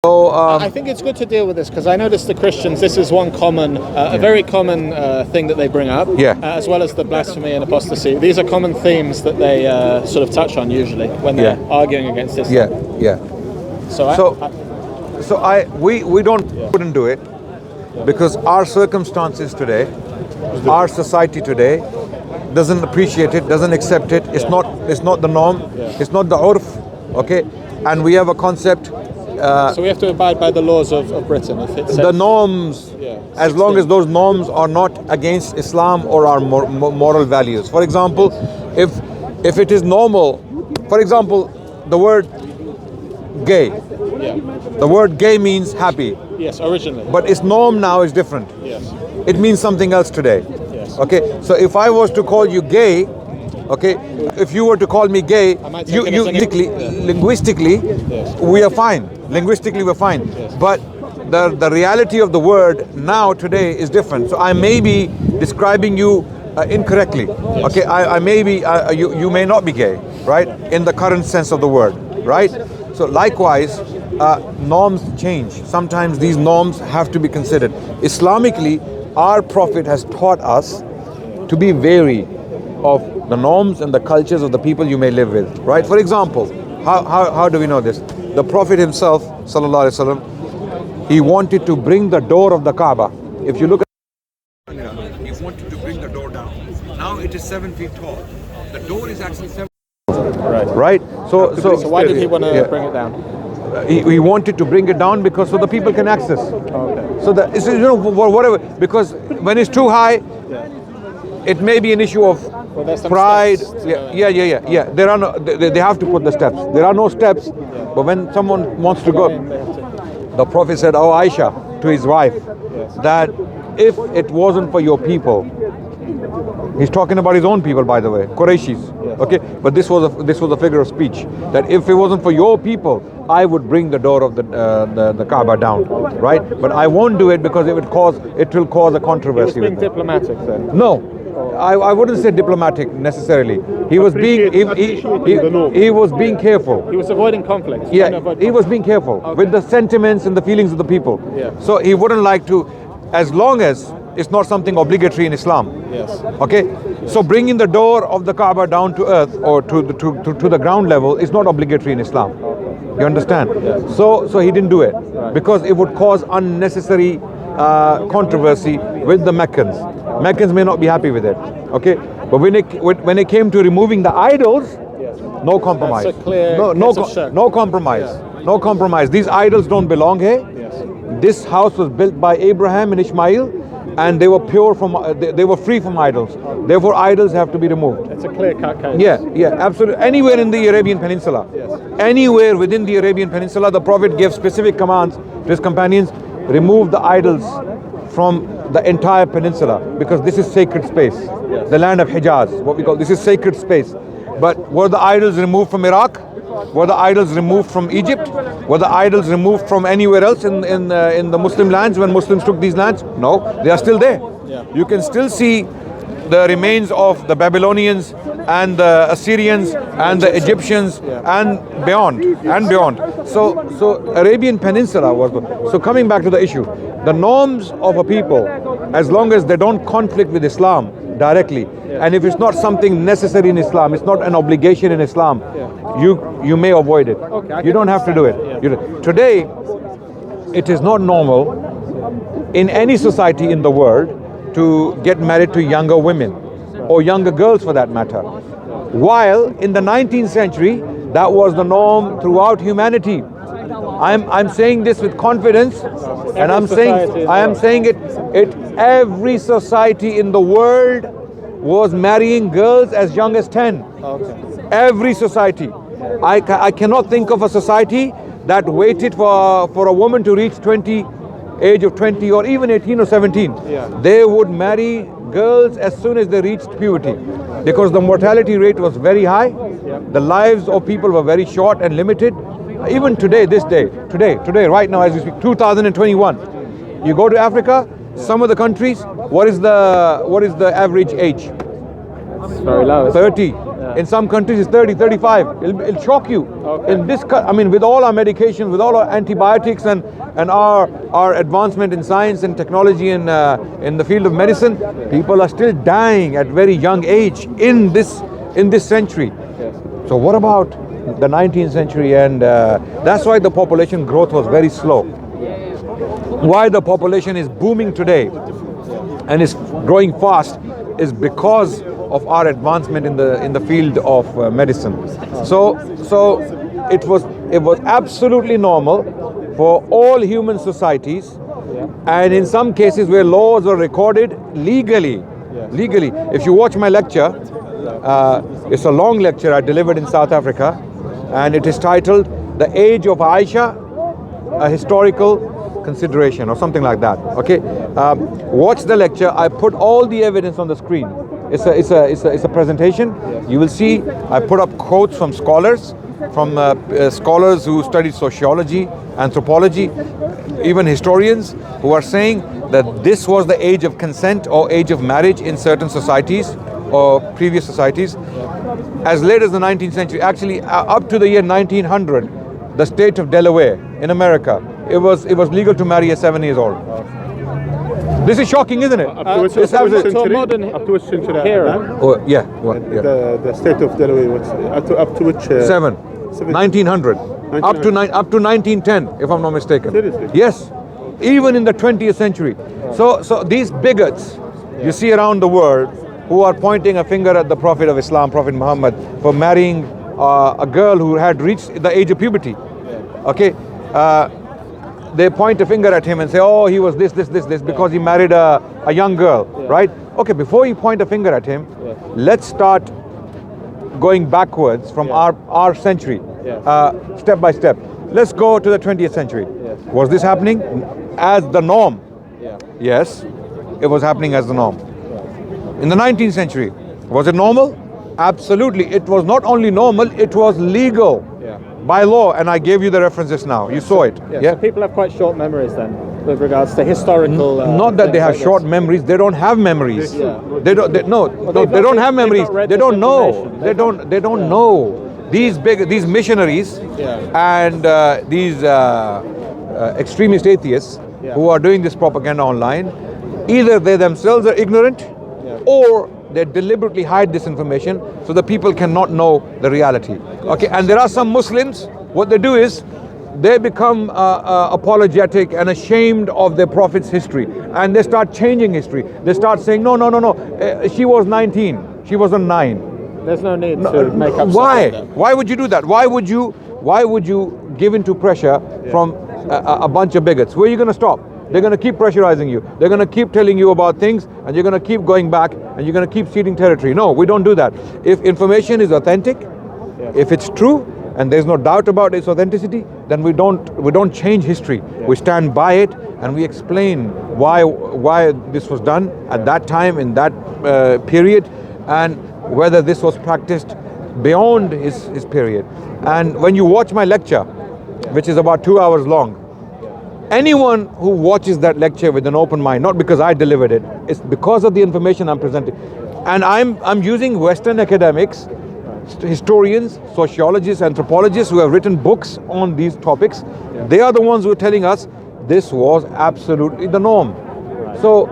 So I think it's good to deal with this because I noticed the Christians, this is one common, a very common thing that they bring up, as well as the blasphemy and apostasy. These are common themes that they sort of touch on usually when they're arguing against Islam. We wouldn't do it because our circumstances today, our society today doesn't appreciate it, doesn't accept it. It's not the norm. It's not the urf. Okay, and we have a concept. So we have to abide by the laws of Britain. If it's the norms, as long as those norms are not against Islam or our moral values. For example, if it is normal, for example, the word gay. The word gay means happy. Yes, originally. But its norm now is different. Yes. It means something else today. Yes. Okay. So if I was to call you gay, okay, if you were to call me gay, linguistically, we are fine. Linguistically, we're fine. Yes. But the reality of the word now today is different. So I may be describing you incorrectly. Yes. Okay. I may be. You may not be gay, right? In the current sense of the word, right? So likewise, norms change. Sometimes these norms have to be considered. Islamically, our Prophet has taught us to be wary of the norms and the cultures of the people you may live with, right? For example, how do we know this? The Prophet himself, sallallahu alaihi wasallam, he wanted to bring the door of the Kaaba. If you look at he wanted to bring the door down. Now it is 7 feet tall. The door is actually 7 right? So why did he want to bring it down? He wanted to bring it down because so the people can access. Okay. So that whatever, because when it's too high, it may be an issue of pride. There are no. They have to put the steps. There are no steps, but when someone wants to go, the Prophet said, "Oh Aisha," to his wife, that if it wasn't for your people, he's talking about his own people, by the way, Qurayshis. Okay, but this was a figure of speech that if it wasn't for your people, I would bring the door of the Kaaba down, right? But I won't do it because it will cause a controversy. He was being diplomatic then. No, I wouldn't say diplomatic necessarily. He was being he was being careful. He was avoiding conflict. He was being careful with the sentiments and the feelings of the people. So he wouldn't like to, as long as it's not something obligatory in Islam. Yes. Okay. So bringing the door of the Kaaba down to earth or to the ground level is not obligatory in Islam. You understand? Yes. So he didn't do it because it would cause unnecessary controversy with the Meccans. Meccans may not be happy with it. Okay. But when it came to removing the idols, no compromise. That's a clear no compromise. No compromise. These idols don't belong here. Yes. This house was built by Abraham and Ishmael, and they were pure from, they were free from idols. Therefore, idols have to be removed. It's a clear-cut case. Yeah, absolutely. Anywhere in the Arabian Peninsula, anywhere within the Arabian Peninsula, the Prophet gave specific commands to his companions: remove the idols from the entire peninsula because this is sacred space. The land of Hijaz, what we call this is sacred space. But were the idols removed from Iraq? Were the idols removed from Egypt? Were the idols removed from anywhere else in the Muslim lands when Muslims took these lands? No, they are still there. You can still see the remains of the Babylonians and the Assyrians and the Egyptians and beyond. So Arabian Peninsula was so coming back to the issue, the norms of a people, as long as they don't conflict with Islam directly, and if it's not something necessary in Islam, it's not an obligation in Islam, you may avoid it. You don't have to do it. Today, it is not normal in any society in the world to get married to younger women or younger girls for that matter. While in the 19th century, that was the norm throughout humanity. I'm saying this with confidence, and I am saying it. Every society in the world was marrying girls as young as 10. Every society. I cannot think of a society that waited for a woman to reach age of 20 or even 18 or 17. They would marry girls as soon as they reached puberty because the mortality rate was very high. The lives of people were very short and limited. Even today, today, right now as we speak, 2021, you go to Africa, some of the countries, what is the average age? It's very low. 30. In some countries it's 30, 35. It'll shock you. Okay. In this, I mean, with all our medications, with all our antibiotics and our advancement in science and technology in the field of medicine, people are still dying at very young age in this century. Yes. So what about the 19th century? And that's why the population growth was very slow. Why the population is booming today and is growing fast is because of our advancement in the field of medicine. So it was absolutely normal for all human societies, and in some cases where laws were recorded legally. If you watch my lecture, it's a long lecture I delivered in South Africa, and it is titled "The Age of Aisha: A Historical Consideration" or something like that. Okay, watch the lecture. I put all the evidence on the screen. It's a presentation. You will see I put up quotes from scholars, scholars who studied sociology, anthropology, even historians who are saying that this was the age of consent or age of marriage in certain societies or previous societies as late as the 19th century. Actually, up to the year 1900, the state of Delaware in America, it was legal to marry at 7 years old. This is shocking, isn't it? To which century? Oh, yeah. The state of Delaware, up to which? 1900. Up to 1910, if I'm not mistaken. Seriously? Yes, even in the 20th century. So these bigots you see around the world who are pointing a finger at the Prophet of Islam, Prophet Muhammad, for marrying a girl who had reached the age of puberty. Okay, they point a finger at him and say, oh, he was this, because he married a young girl, right? Okay, before you point a finger at him, let's start going backwards from our century, step by step. Let's go to the 20th century. Was this happening as the norm? Yes, it was happening as the norm. In the 19th century, was it normal? Absolutely. It was not only normal, it was legal by law, and I gave you the references now. You saw it. So people have quite short memories then with regards to historical. Not that they have short memories. They don't have memories. They don't have memories. They don't know. They don't know. These missionaries and these extremist atheists who are doing this propaganda online, either they themselves are ignorant, or they deliberately hide this information so the people cannot know the reality. Okay, and there are some Muslims, what they do is they become apologetic and ashamed of their Prophet's history, and they start changing history. They start saying, no, she was 19, she wasn't 9. There's no need to make up. Why? Why would you do that? Why would you give into pressure from a bunch of bigots? Where are you going to stop? They're going to keep pressurizing you. They're going to keep telling you about things, and you're going to keep going back, and you're going to keep ceding territory. No, we don't do that. If information is authentic, if it's true, and there's no doubt about its authenticity, then we don't change history. We stand by it, and we explain why this was done at that time, in that period, and whether this was practiced beyond his period. And when you watch my lecture, which is about 2 hours long, anyone who watches that lecture with an open mind, not because I delivered it, it's because of the information I'm presenting. And I'm using Western academics, historians, sociologists, anthropologists who have written books on these topics. They are the ones who are telling us this was absolutely the norm. So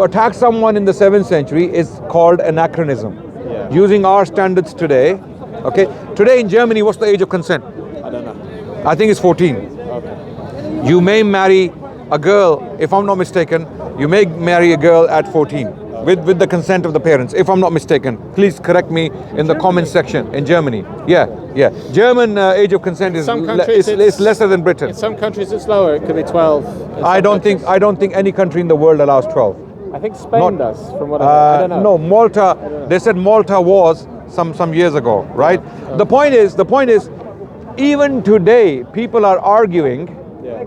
attack someone in the 7th century is called anachronism. Using our standards today, okay? Today in Germany, what's the age of consent? I don't know. I think it's 14. You may marry a girl, if I'm not mistaken, you may marry a girl at 14 with the consent of the parents, if I'm not mistaken. Please correct me in the comment section. In Germany. Yeah. German age of consent is lesser than Britain. In some countries it's lower, it could be 12. I don't think any country in the world allows 12. I think Spain does, from what I don't know. No, Malta, they said Malta was some years ago, right? The point is, even today, people are arguing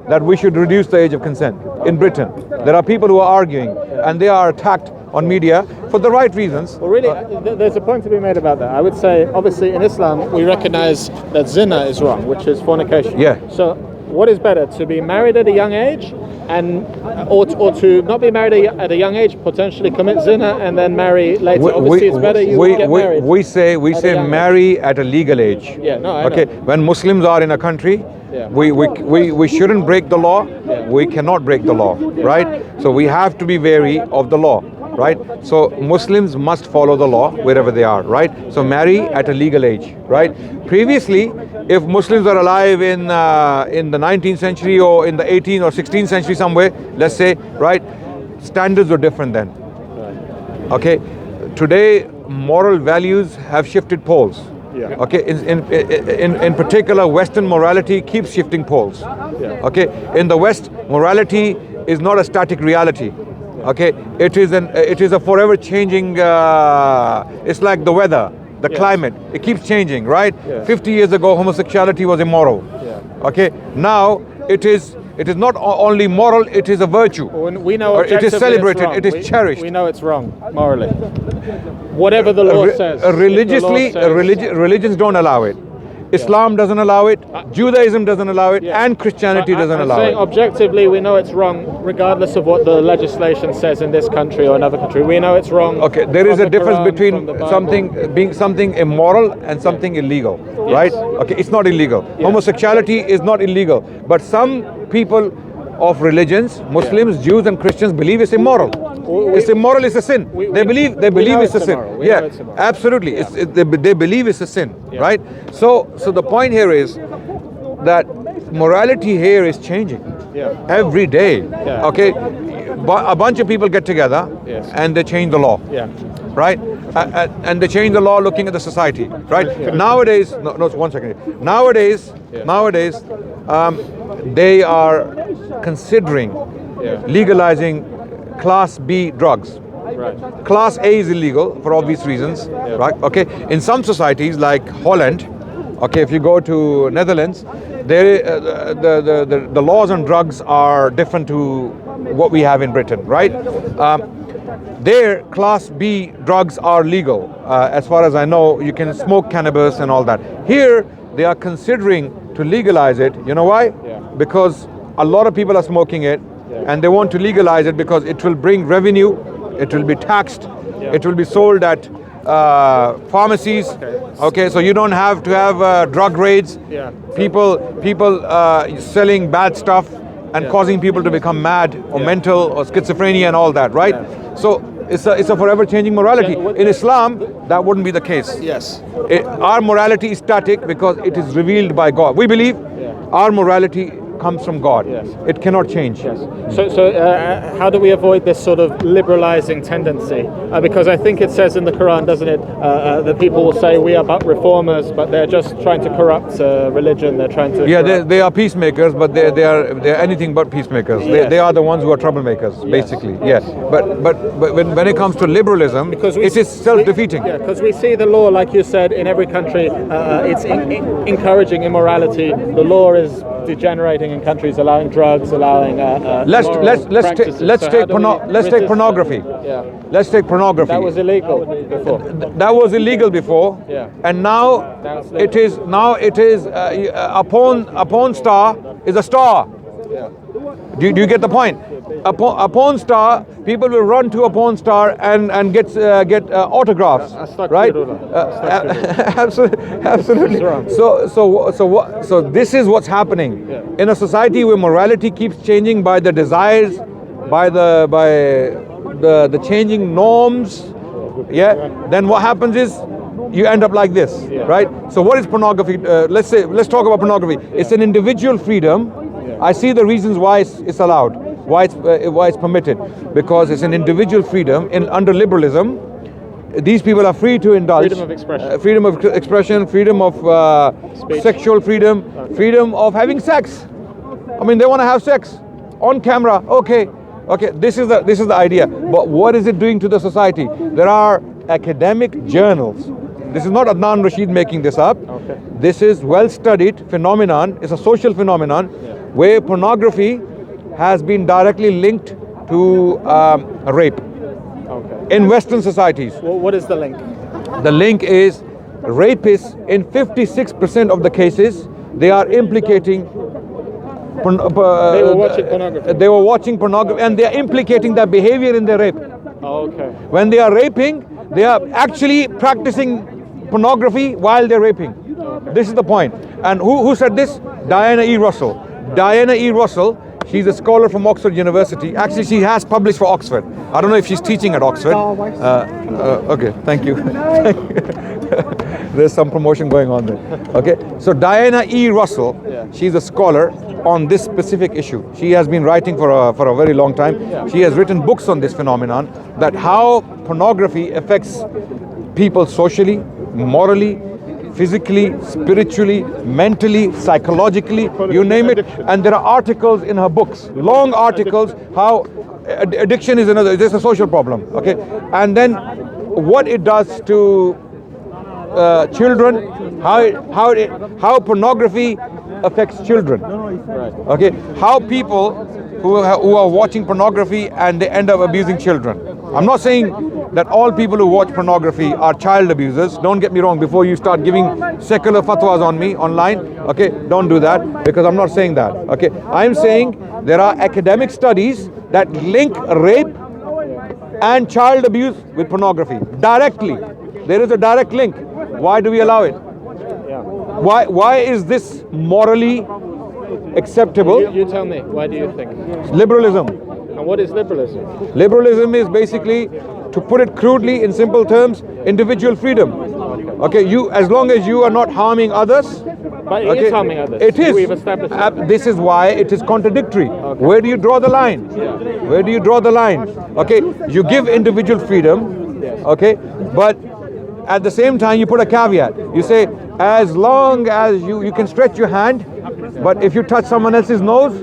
that we should reduce the age of consent in Britain. There are people who are arguing, and they are attacked on media for the right reasons. Well, really, there's a point to be made about that. I would say, obviously, in Islam, we recognize that zina is wrong, which is fornication. Yeah. So what is better, to be married at a young age, and or to not be married at a young age, potentially commit zina, and then marry later? Obviously, it's better you get married. We say marry at a legal age. Yeah, no, I okay. know. When Muslims are in a country, yeah. we shouldn't break the law. Yeah. We cannot break the law, right? So we have to be wary of the law, right? So Muslims must follow the law wherever they are, right? So marry at a legal age, right? Previously, if Muslims are alive in the 19th century or in the 18th or 16th century somewhere, let's say, right, standards were different then. Okay, today moral values have shifted poles. Yeah. Okay, in particular, Western morality keeps shifting poles. Yeah. Okay, in the West, morality is not a static reality. Okay, it is a forever changing. It's like the weather, the climate. It keeps changing, right? Yeah. 50 years ago, homosexuality was immoral. Yeah. Okay, now it is not only moral; it is a virtue. We know or it is celebrated. It is cherished. We know it's wrong morally. Whatever the law says. Religiously, religions don't allow it. Islam doesn't allow it, Judaism doesn't allow it, and Christianity doesn't allow it. Objectively, we know it's wrong, regardless of what the legislation says in this country or another country. We know it's wrong. Okay, there is a difference between something immoral and something illegal, right? Okay, it's not illegal. Homosexuality is not illegal, but some people of religions, Muslims, Jews, and Christians believe it's immoral. It's immoral. It's a sin. They believe it's a sin. Yeah, absolutely. They believe it's a sin, right? So the point here is that morality here is changing every day. Okay, a bunch of people get together and they change the law. Right, and they change the law looking at the society. Right nowadays, no, 1 second. Nowadays, they are considering legalizing Class B drugs. Right. Class A is illegal for obvious reasons, right? Okay. In some societies like Holland, okay, if you go to Netherlands, the laws on drugs are different to what we have in Britain, right? There, Class B drugs are legal. As far as I know, you can smoke cannabis and all that. Here, they are considering to legalize it. You know why? Because a lot of people are smoking it, and they want to legalize it because it will bring revenue, it will be taxed, it will be sold at pharmacies. Okay, so you don't have to have drug raids. People selling bad stuff and causing people to become mad or mental or schizophrenia and all that, right? So it's a forever changing morality. In Islam, that wouldn't be the case. Yes. Our morality is static because it is revealed by God. We believe our morality comes from God. It cannot change. So how do we avoid this sort of liberalizing tendency? Because I think it says in the Quran, doesn't it, that people will say we are but reformers, but they're just trying to corrupt religion. They're trying to. Yeah, they are peacemakers, but they are anything but peacemakers. They are the ones who are troublemakers, basically. Yeah. But when it comes to liberalism, because it is self-defeating. Because we see the law, like you said, in every country, it's encouraging immorality. The law is degenerating in countries, allowing drugs, allowing let's take pornography. Let's take pornography. That was illegal before. That was illegal before, and now it is a porn star is a star. Do you get the point? A porn star, people will run to a porn star and get autographs, right? Absolutely. So this is what's happening in a society where morality keeps changing by the desires, by the changing norms. Then what happens is you end up like this, right? So what is pornography? Let's talk about pornography. It's an individual freedom. I see the reasons why it's allowed, why it's permitted, because it's an individual freedom. Under liberalism, these people are free to indulge. Freedom of expression, freedom of sexual freedom, freedom of having sex. I mean, they want to have sex on camera. Okay. This is the idea. But what is it doing to the society? There are academic journals. This is not Adnan Rashid making this up. This is well-studied phenomenon. It's a social phenomenon where pornography has been directly linked to rape in Western societies. Well, what is the link? The link is rapists in 56% of the cases, they are implicating They were watching pornography. They were watching pornography, and they are implicating their behavior in their rape. Oh, okay. When they are raping, they are actually practicing pornography while they're raping. Okay. This is the point. And who said this? Diana E. Russell. Diana E. Russell, she's a scholar from Oxford University. Actually, she has published for Oxford. I don't know if she's teaching at Oxford. Okay, thank you. There's some promotion going on there. Okay, so Diana E. Russell, she's a scholar on this specific issue. She has been writing for a very long time. She has written books on this phenomenon, that how pornography affects people socially, morally, physically, spiritually, mentally, psychologically, you name it. And there are articles in her books, long articles, how addiction is another, it's a social problem, okay? And then what it does to children, how pornography affects children, okay? How people who are watching pornography and they end up abusing children. I'm not saying that all people who watch pornography are child abusers. Don't get me wrong, before you start giving secular fatwas on me online, okay, don't do that, because I'm not saying that, okay? I'm saying there are academic studies that link rape and child abuse with pornography directly. There is a direct link. Why do we allow it? Why is this morally acceptable? You tell me, why do you think? Liberalism. And what is liberalism? Liberalism is basically, to put it crudely in simple terms, individual freedom. Okay, you, as long as you are not harming others. But it is harming others. It is. We've established that. This is why it is contradictory. Okay. Where do you draw the line? Where do you draw the line? Okay, you give individual freedom, okay, but at the same time you put a caveat. You say, as long as you can stretch your hand, but if you touch someone else's nose,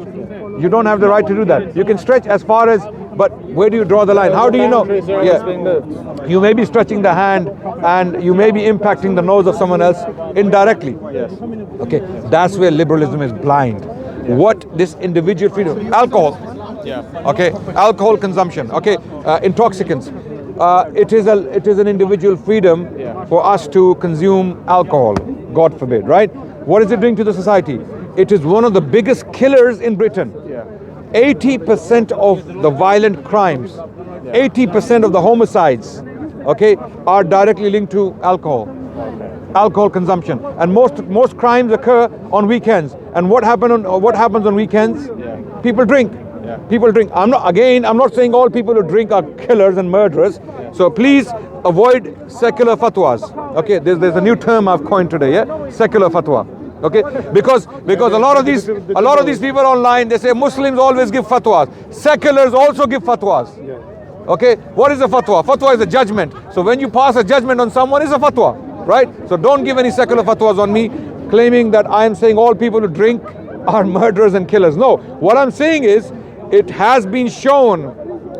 you don't have the right to do that. You can stretch as far as, but where do you draw the line? How do you know? You may be stretching the hand and you may be impacting the nose of someone else indirectly. Okay, that's where liberalism is blind. What this individual freedom, alcohol, okay, alcohol consumption, okay, intoxicants. It is an individual freedom for us to consume alcohol, God forbid, right? What is it doing to the society? It is one of the biggest killers in Britain. 80% of the violent crimes, 80% of the homicides, okay, are directly linked to alcohol. Alcohol consumption, and most crimes occur on weekends. And what happens on weekends? People drink. People drink. I'm not saying all people who drink are killers and murderers. So please avoid secular fatwas. Okay, there's a new term I've coined today. Secular fatwa. Okay, because a lot of these people online, they say Muslims always give fatwas. Seculars also give fatwas. Okay, what is a fatwa? Fatwa is a judgment. So when you pass a judgment on someone, it's a fatwa, right? So don't give any secular fatwas on me, claiming that I am saying all people who drink are murderers and killers. No, what I'm saying is, it has been shown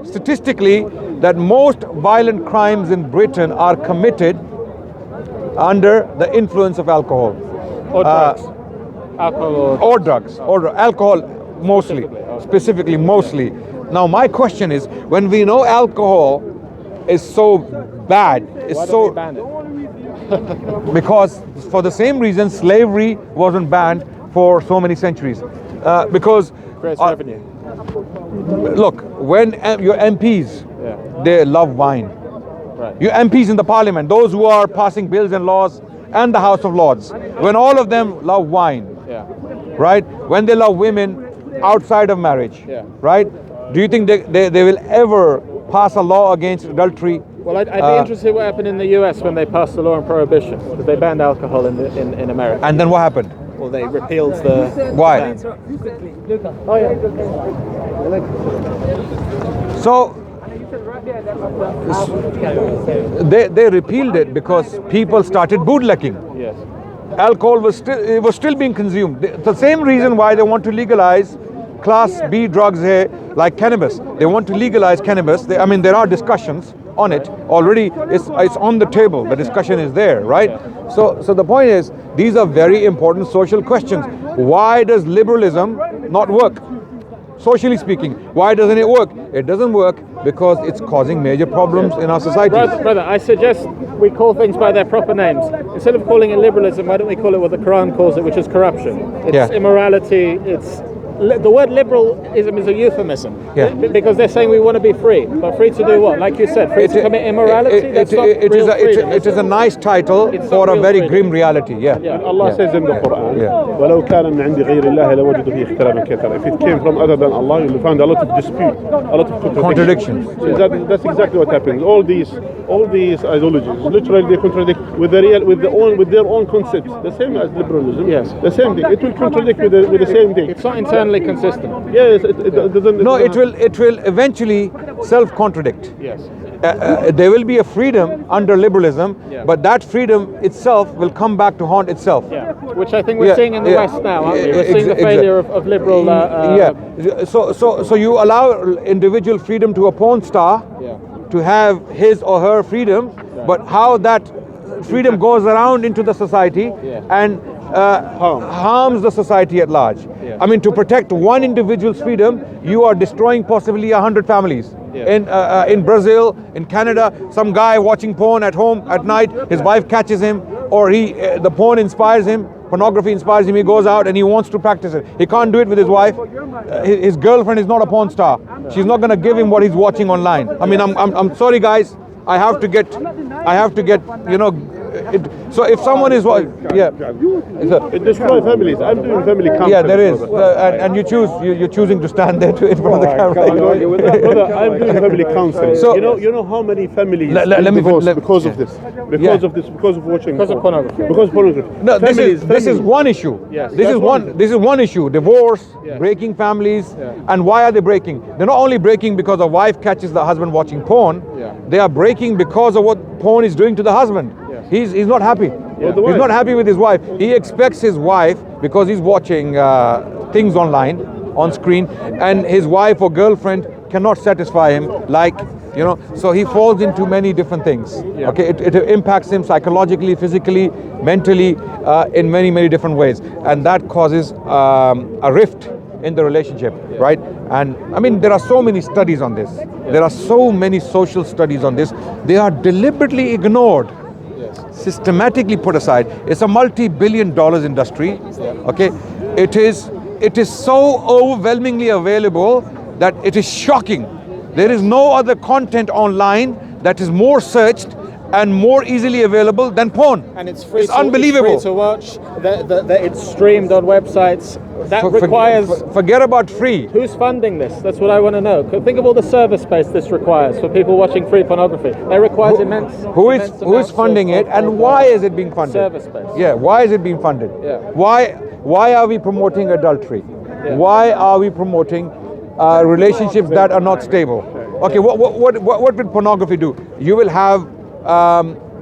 statistically that most violent crimes in Britain are committed under the influence of alcohol. Or drugs. Alcohol or drugs. Or alcohol mostly. Specifically mostly. Now my question is, when we know alcohol is so bad, why don't we ban it? Because for the same reason slavery wasn't banned for so many centuries. Because creates revenue. Look, when your MPs, they love wine. Right. Your MPs in the parliament, those who are passing bills and laws, and the House of Lords, when all of them love wine, right? When they love women outside of marriage, right? Do you think they will ever pass a law against adultery? Well, I'd be interested what happened in the US when they passed the law on prohibition, because they banned alcohol in America. And then what happened? Well, they repealed the Why? ban. So they repealed it because people started bootlicking. Yes. Alcohol was still being consumed. The same reason why they want to legalize Class B drugs here, like cannabis. They want to legalize cannabis. There are discussions on it already. It's on the table. The discussion is there, right? So the point is, these are very important social questions. Why does liberalism not work? Socially speaking, why doesn't it work? It doesn't work because it's causing major problems in our society. Brother, I suggest we call things by their proper names. Instead of calling it liberalism, why don't we call it what the Quran calls it, which is corruption? It's immorality, it's the word liberalism is a euphemism. Because they're saying we want to be free. But free to do what? Like you said, free to commit immorality? It is a nice title for a very grim reality. Allah says in the Quran, وَلَوْ كَانَ مِنْ عِنْدِ غَيْرِ اللَّهِ لَوَجَدُوا فِيهِ اخْتِلَافًا كَثِيرًا. If it came from other than Allah, you'll find a lot of dispute, a lot of contradictions. So that's exactly what happens. All these ideologies, literally they contradict with their own concepts. The same as liberalism. Yes. The same thing. It will contradict with the same thing. It's not internally consistent. Yes. It doesn't. No, it will eventually self-contradict. Yes. There will be a freedom under liberalism, but that freedom itself will come back to haunt itself. Which I think we're seeing in the West now, aren't we? We're seeing the failure of liberal... So you allow individual freedom to a porn star to have his or her freedom, but how that freedom goes around into the society and harms the society at large. I mean, to protect one individual's freedom, you are destroying possibly 100 families. In Brazil, in Canada, some guy watching porn at home at night, his wife catches him, or the porn inspires him, pornography inspires him, he goes out and he wants to practice it. He can't do it with his wife. His girlfriend is not a porn star. She's not going to give him what he's watching online. I mean, I'm sorry guys, I have to get, you know, so if someone is it destroys families. I'm doing family counseling. Yeah, there is, and you're choosing to stand there in front of the camera. Brother, I'm doing family counseling. So you know how many families divorce because of this, because of watching, because of pornography. Because of pornography. No, this is one issue. Yes. This is one issue. Divorce, breaking families, and why are they breaking? They're not only breaking because a wife catches the husband watching porn. They are breaking because of what porn is doing to the husband. He's not happy. He's not happy with his wife. He expects his wife, because he's watching things online, on screen, and his wife or girlfriend cannot satisfy him, so he falls into many different things. Okay, it impacts him psychologically, physically, mentally, in many different ways, and that causes a rift in the relationship, right? And I mean, there are so many studies on this. There are so many social studies on this. They are deliberately ignored, systematically put aside. It's a multi-billion-dollar industry. Okay, it is so overwhelmingly available that it is shocking. There is no other content online that is more searched and more easily available than porn. And it's free. It's unbelievable. It's free to watch. It's streamed on websites. That requires. Forget about free. Who's funding this? That's what I want to know. Think of all the server space this requires for people watching free pornography. It requires immense. Who is funding it, and why is it being funded? Server space. Yeah. Why is it being funded? Yeah. Why are we promoting adultery? Why are we promoting relationships that are not stable? Okay. What will pornography do? You will have.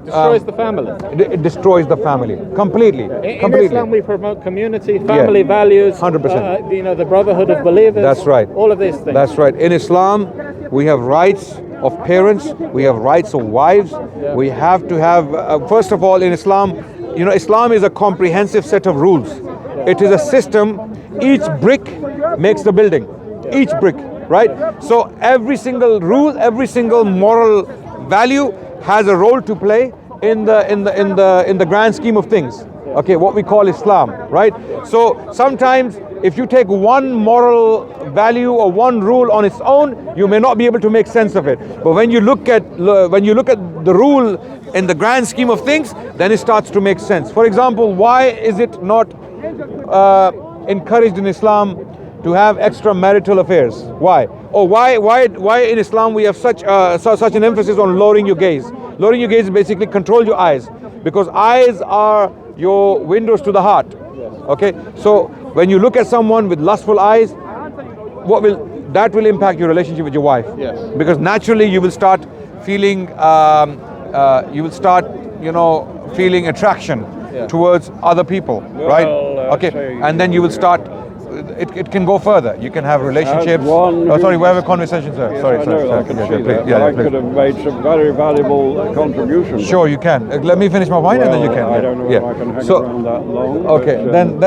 Destroys the family. It destroys the family completely. In Islam, we promote community, family values. 100%. The brotherhood of believers. That's right. All of these things. That's right. In Islam, we have rights of parents. We have rights of wives. We have to have. First of all, in Islam, Islam is a comprehensive set of rules. It is a system. Each brick makes the building. Each brick, right? So every single rule, every single moral value has a role to play in the grand scheme of things. Okay, what we call Islam, right? So sometimes if you take one moral value or one rule on its own, you may not be able to make sense of it. But when you look at the rule in the grand scheme of things, then it starts to make sense. For example, why is it not encouraged in Islam to have extramarital affairs? Why? Or why in Islam we have such an emphasis on lowering your gaze? Lowering your gaze is basically control your eyes, because eyes are your windows to the heart. Okay, so when you look at someone with lustful eyes, that will impact your relationship with your wife. Yes. Because naturally you will start feeling feeling attraction towards other people, right? Okay, and then you will start. It can go further. You can have relationships. Sorry, we have a conversation, sir. Sorry. I could have made some very valuable contributions. Sure, you can. Let me finish my point, and then you can. I don't know if I can hang around that long. Okay, then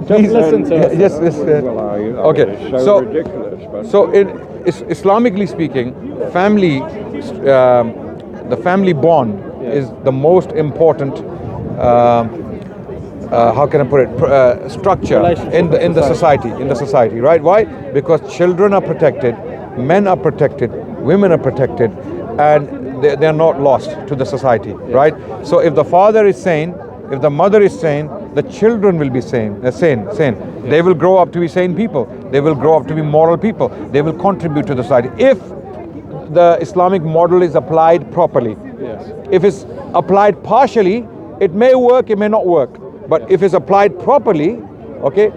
please listen to us. Yes. Okay, it's so ridiculous. But so Islamically speaking, family, the family bond is the most important how can I put it, structure in the society, right? Why? Because children are protected, men are protected, women are protected, and they are not lost to the society, right? So if the father is sane, if the mother is sane, the children will be sane. They will grow up to be sane people. They will grow up to be moral people. They will contribute to the society. If the Islamic model is applied properly. If it's applied partially, it may work, it may not work. But if it's applied properly, okay,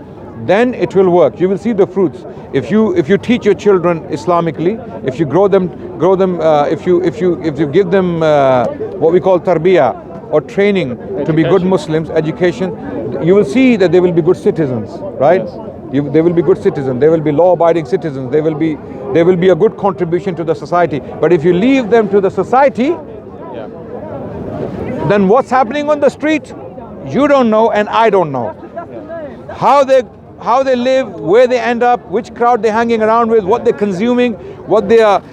then it will work. You will see the fruits. If you teach your children Islamically, if you grow them, if you give them what we call tarbiyah, or training to be good Muslims, education, you will see that they will be good citizens, right? They will be good citizens. They will be law-abiding citizens. They will be a good contribution to the society. But if you leave them to the society, then what's happening on the street, you don't know and I don't know. How they live, where they end up, which crowd they're hanging around with, what they're consuming, what they are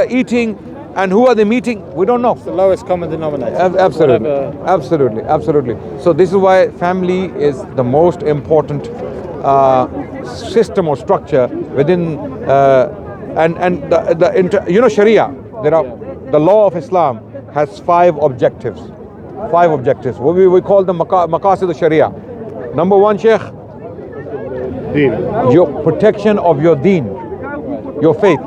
eating, and who are they meeting? We don't know. It's the lowest common denominator. Absolutely. So this is why family is the most important system or structure within, Sharia. The law of Islam has 5 objectives. 5 objectives. What we call them maqasid al-Sharia. Number 1, Sheikh, Deen. your protection of your deen, your faith.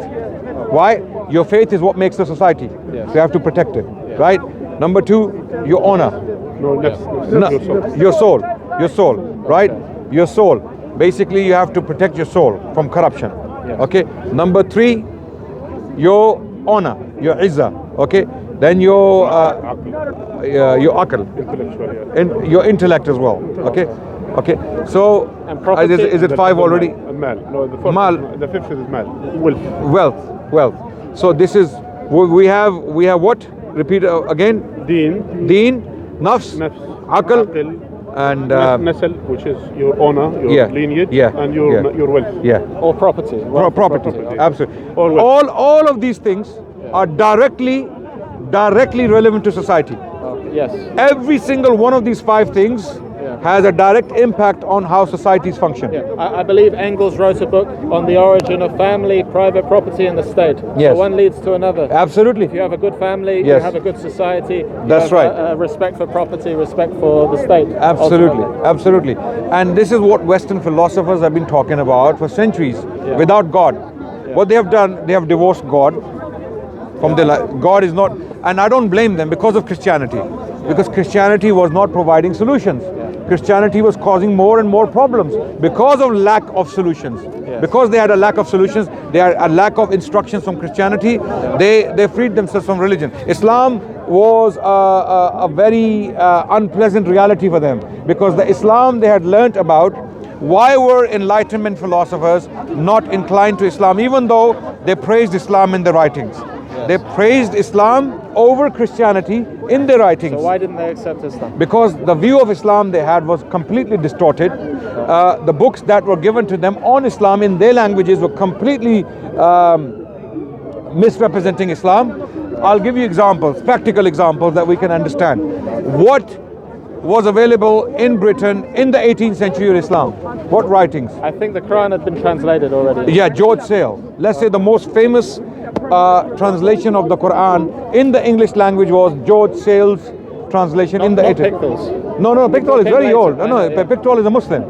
Why? Your faith is what makes the society. So you have to protect it, right? Number 2, your honor. Your soul, right? Your soul. Basically, you have to protect your soul from corruption. Okay. Number 3, your honor, your izzah. Okay. Then your aql, and your intellect as well. Okay. So is it 5 already? Mal. No, the 5th is mal. Wealth. So this is we have what? Repeat again. Deen, nafs, aql, and nasl, which is your honor, your lineage, and your wealth. Or property. Property. Absolutely. All of these things are directly relevant to society. Yes. Every single one of these 5 things has a direct impact on how societies function. I believe Engels wrote a book on the origin of family, private property, and the state. So one leads to another. Absolutely. If you have a good family, you have a good society. That's right. Respect for property, respect for the state. Absolutely. And this is what Western philosophers have been talking about for centuries. Without God, what they have done, they have divorced God from their life. God is not, and I don't blame them because of Christianity. Because Christianity was not providing solutions. Christianity was causing more and more problems because of lack of solutions. Because they had a lack of solutions, they had a lack of instructions from Christianity, they freed themselves from religion. Islam was a very unpleasant reality for them, because the Islam they had learnt about, why were Enlightenment philosophers not inclined to Islam, even though they praised Islam in their writings? They praised Islam over Christianity in their writings. So why didn't they accept Islam? Because the view of Islam they had was completely distorted. The books that were given to them on Islam in their languages were completely misrepresenting Islam. I'll give you examples, practical examples that we can understand. What was available in Britain in the 18th century of Islam? What writings? I think the Quran had been translated already. Yeah, George Sale. Let's say the most famous translation of the Quran in the English language was George Sale's translation in the 18th. No, Pictol is very old. Pictol is a Muslim.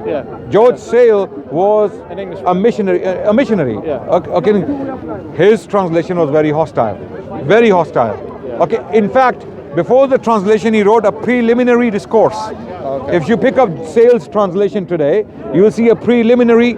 George Sale was a missionary. Okay, his translation was very hostile. Okay, in fact, before the translation, he wrote a preliminary discourse. If you pick up Sale's translation today, you will see a preliminary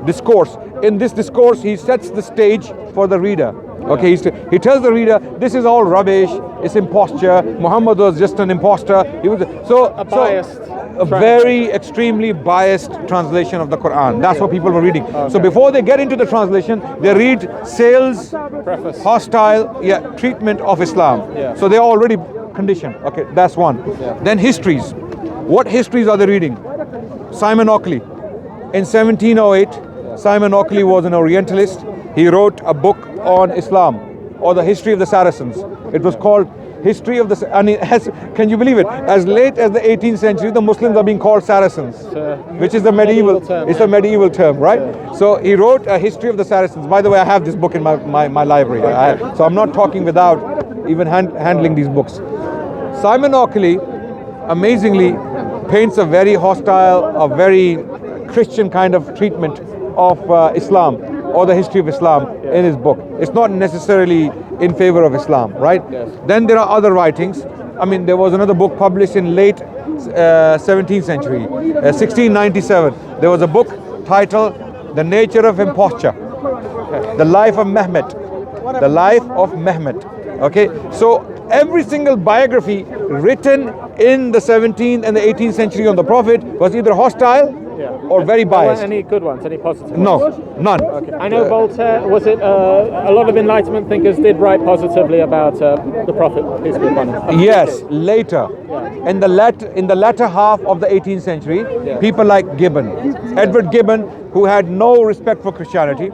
discourse. In this discourse, he sets the stage for the reader. Okay, he tells the reader, this is all rubbish, it's imposture, Muhammad was just an imposter. He was a very extremely biased translation of the Quran. That's what people were reading. So before they get into the translation, they read Sale's hostile treatment of Islam. So they're already conditioned. Okay, that's one. Then histories. What histories are they reading? Simon Oakley. In 1708, Simon Oakley was an Orientalist. He wrote a book on Islam, or the history of the Saracens. It was called history of the, and can you believe it? As late as the 18th century, the Muslims are being called Saracens, which is a medieval term. It's a medieval term, right? So he wrote a history of the Saracens. By the way, I have this book in my library. So I'm not talking without even handling these books. Simon Oakley, amazingly, paints a very hostile, a very Christian kind of treatment of Islam or the history of Islam in his book. It's not necessarily in favor of Islam, right? Yes. Then there are other writings. I mean, there was another book published in late 17th century, 1697. There was a book titled The Nature of Imposture, The Life of Mehmet. The Life of Mehmet. Okay, so every single biography written in the 17th and the 18th century on the Prophet was either hostile or very biased. Any good ones? Any positive No, ones? none. Okay. I know Voltaire, was it, a lot of Enlightenment thinkers did write positively about the Prophet, peace be upon him. Yes, later. In the latter half of the 18th century, people like Gibbon, Edward Gibbon, who had no respect for Christianity,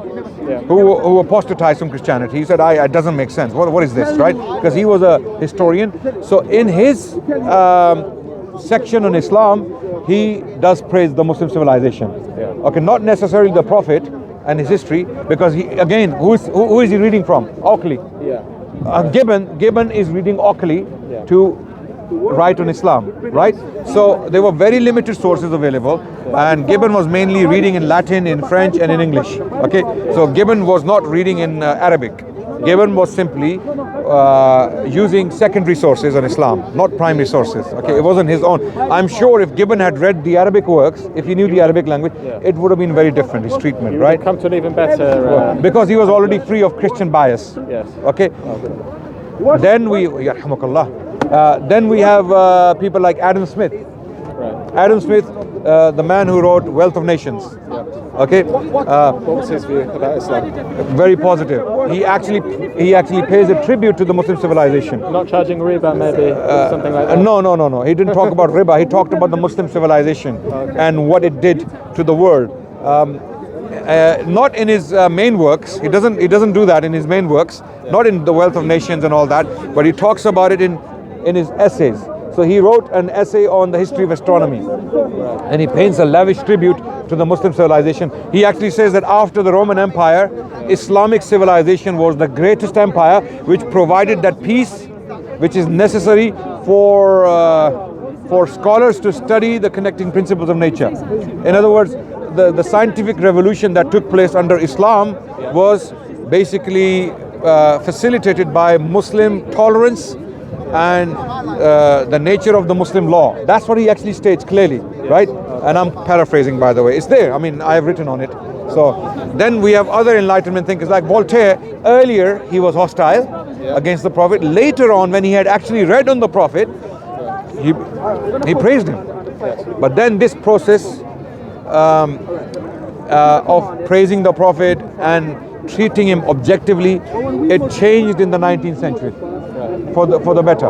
who apostatized from Christianity. He said, it doesn't make sense. What is this, right? Because he was a historian. So in his section on Islam, he does praise the Muslim civilization. Okay, not necessarily the Prophet and his history, because he, again, who is he reading from? Oakley. Gibbon is reading Oakley to write on Islam, right? So there were very limited sources available, and Gibbon was mainly reading in Latin, in French, and in English. Okay, so Gibbon was not reading in Arabic. Gibbon was simply using secondary sources on Islam, not primary sources. Okay, it wasn't his own. I'm sure if Gibbon had read the Arabic works, if he knew the Arabic language, it would have been very different, his treatment, right? Come to an even better... because he was already free of Christian bias. Yes. Okay. Then we have people like Adam Smith. Adam Smith, the man who wrote Wealth of Nations. Okay. What was his view about Islam? Very positive. He actually pays a tribute to the Muslim civilization. Not charging riba, maybe, something like that? No. He didn't talk about riba. He talked about the Muslim civilization and what it did to the world. Not in his main works. He doesn't do that in his main works. Not in the Wealth of Nations and all that. But he talks about it in his essays. So he wrote an essay on the history of astronomy, and he paints a lavish tribute to the Muslim civilization. He actually says that after the Roman Empire, Islamic civilization was the greatest empire, which provided that peace which is necessary for scholars to study the connecting principles of nature. In other words, the scientific revolution that took place under Islam was basically facilitated by Muslim tolerance and the nature of the Muslim law. That's what he actually states clearly, right? And I'm paraphrasing, by the way. It's there. I mean, I've written on it. So then we have other Enlightenment thinkers like Voltaire. Earlier, he was hostile against the Prophet. Later on, when he had actually read on the Prophet, he praised him. But then this process of praising the Prophet and treating him objectively, it changed in the 19th century. For the better.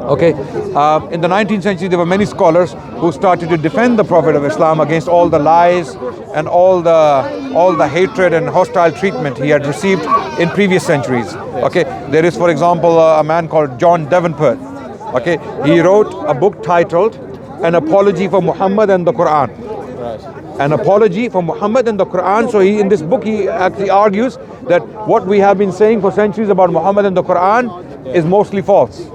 Okay, in the 19th century there were many scholars who started to defend the Prophet of Islam against all the lies and all the hatred and hostile treatment he had received in previous centuries. Okay, there is, for example, a man called John Davenport. Okay, he wrote a book titled An Apology for Muhammad and the Quran. An apology for Muhammad and the Quran. So in this book he actually argues that what we have been saying for centuries about Muhammad and the Quran is mostly false.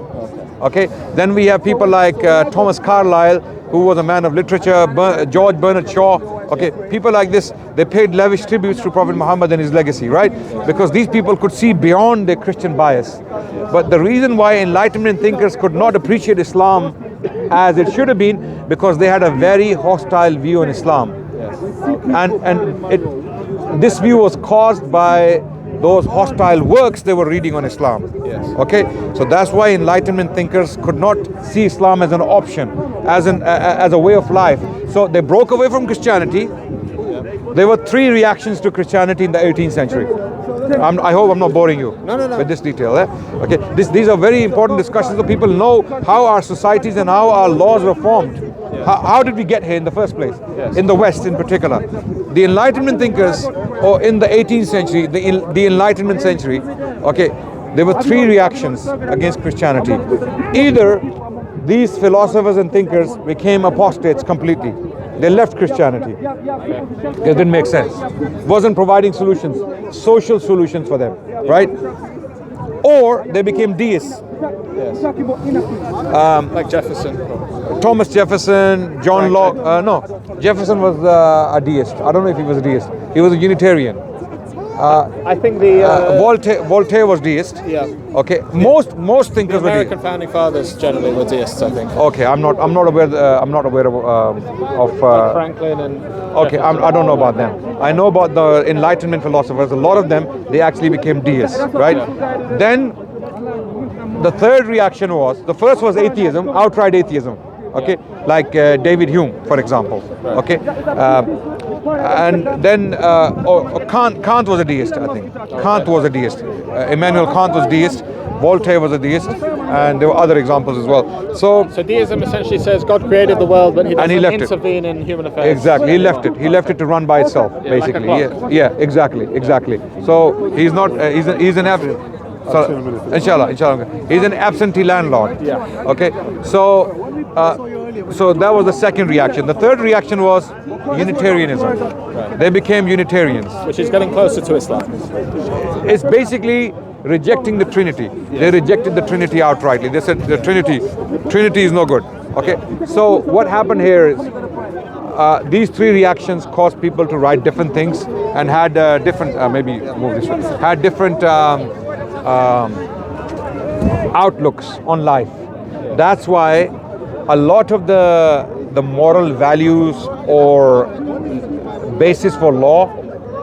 Okay. Then we have people like Thomas Carlyle, who was a man of literature, George Bernard Shaw. Okay, people like this, they paid lavish tributes to Prophet Muhammad and his legacy, right? Because these people could see beyond their Christian bias. But the reason why Enlightenment thinkers could not appreciate Islam as it should have been, because they had a very hostile view on Islam. And this view was caused by those hostile works they were reading on Islam. Okay, so that's why Enlightenment thinkers could not see Islam as an option, as a way of life. So they broke away from Christianity. There were three reactions to Christianity in the 18th century. I hope I'm not boring you with this detail. Okay, these are very important discussions so people know how our societies and how our laws were formed. How did we get here in the first place? In the West in particular. The Enlightenment thinkers, or in the 18th century, the Enlightenment century, okay, there were three reactions against Christianity. Either these philosophers and thinkers became apostates completely. They left Christianity. It didn't make sense. Wasn't providing solutions, social solutions for them, right? Or they became deists. Yes. Like Jefferson. Thomas Jefferson, John Locke. No, Jefferson was a deist. I don't know if he was a deist. He was a Unitarian. I think the Voltaire was deist. Yeah. Okay. Most thinkers were American deists. founding fathers generally were deists, I think. Okay. I'm not aware. I'm not aware of Franklin and. Okay. I don't know about them. I know about the Enlightenment philosophers. A lot of them, they actually became deists, right? Yeah. Then the third reaction was, the first was atheism, outright atheism. Okay, like David Hume, for example. Right. Okay, and then Kant was a deist, I think. Kant was a deist. Immanuel Kant was deist. Voltaire was a deist, and there were other examples as well. So deism essentially says God created the world, but He doesn't intervene in human affairs. Exactly, he left it. He left it to run by itself, basically. Like yeah, exactly. So he's not. He's an absent. So, inshallah. He's an absentee landlord. Yeah. Okay. So that was the second reaction. The third reaction was Unitarianism. Right. They became Unitarians. Which is getting closer to Islam. It's basically rejecting the Trinity. They rejected the Trinity outrightly. They said the Trinity is no good. Okay. So what happened here is these three reactions caused people to write different things and had different. Maybe move this way. Had different outlooks on life. That's why a lot of the moral values or basis for law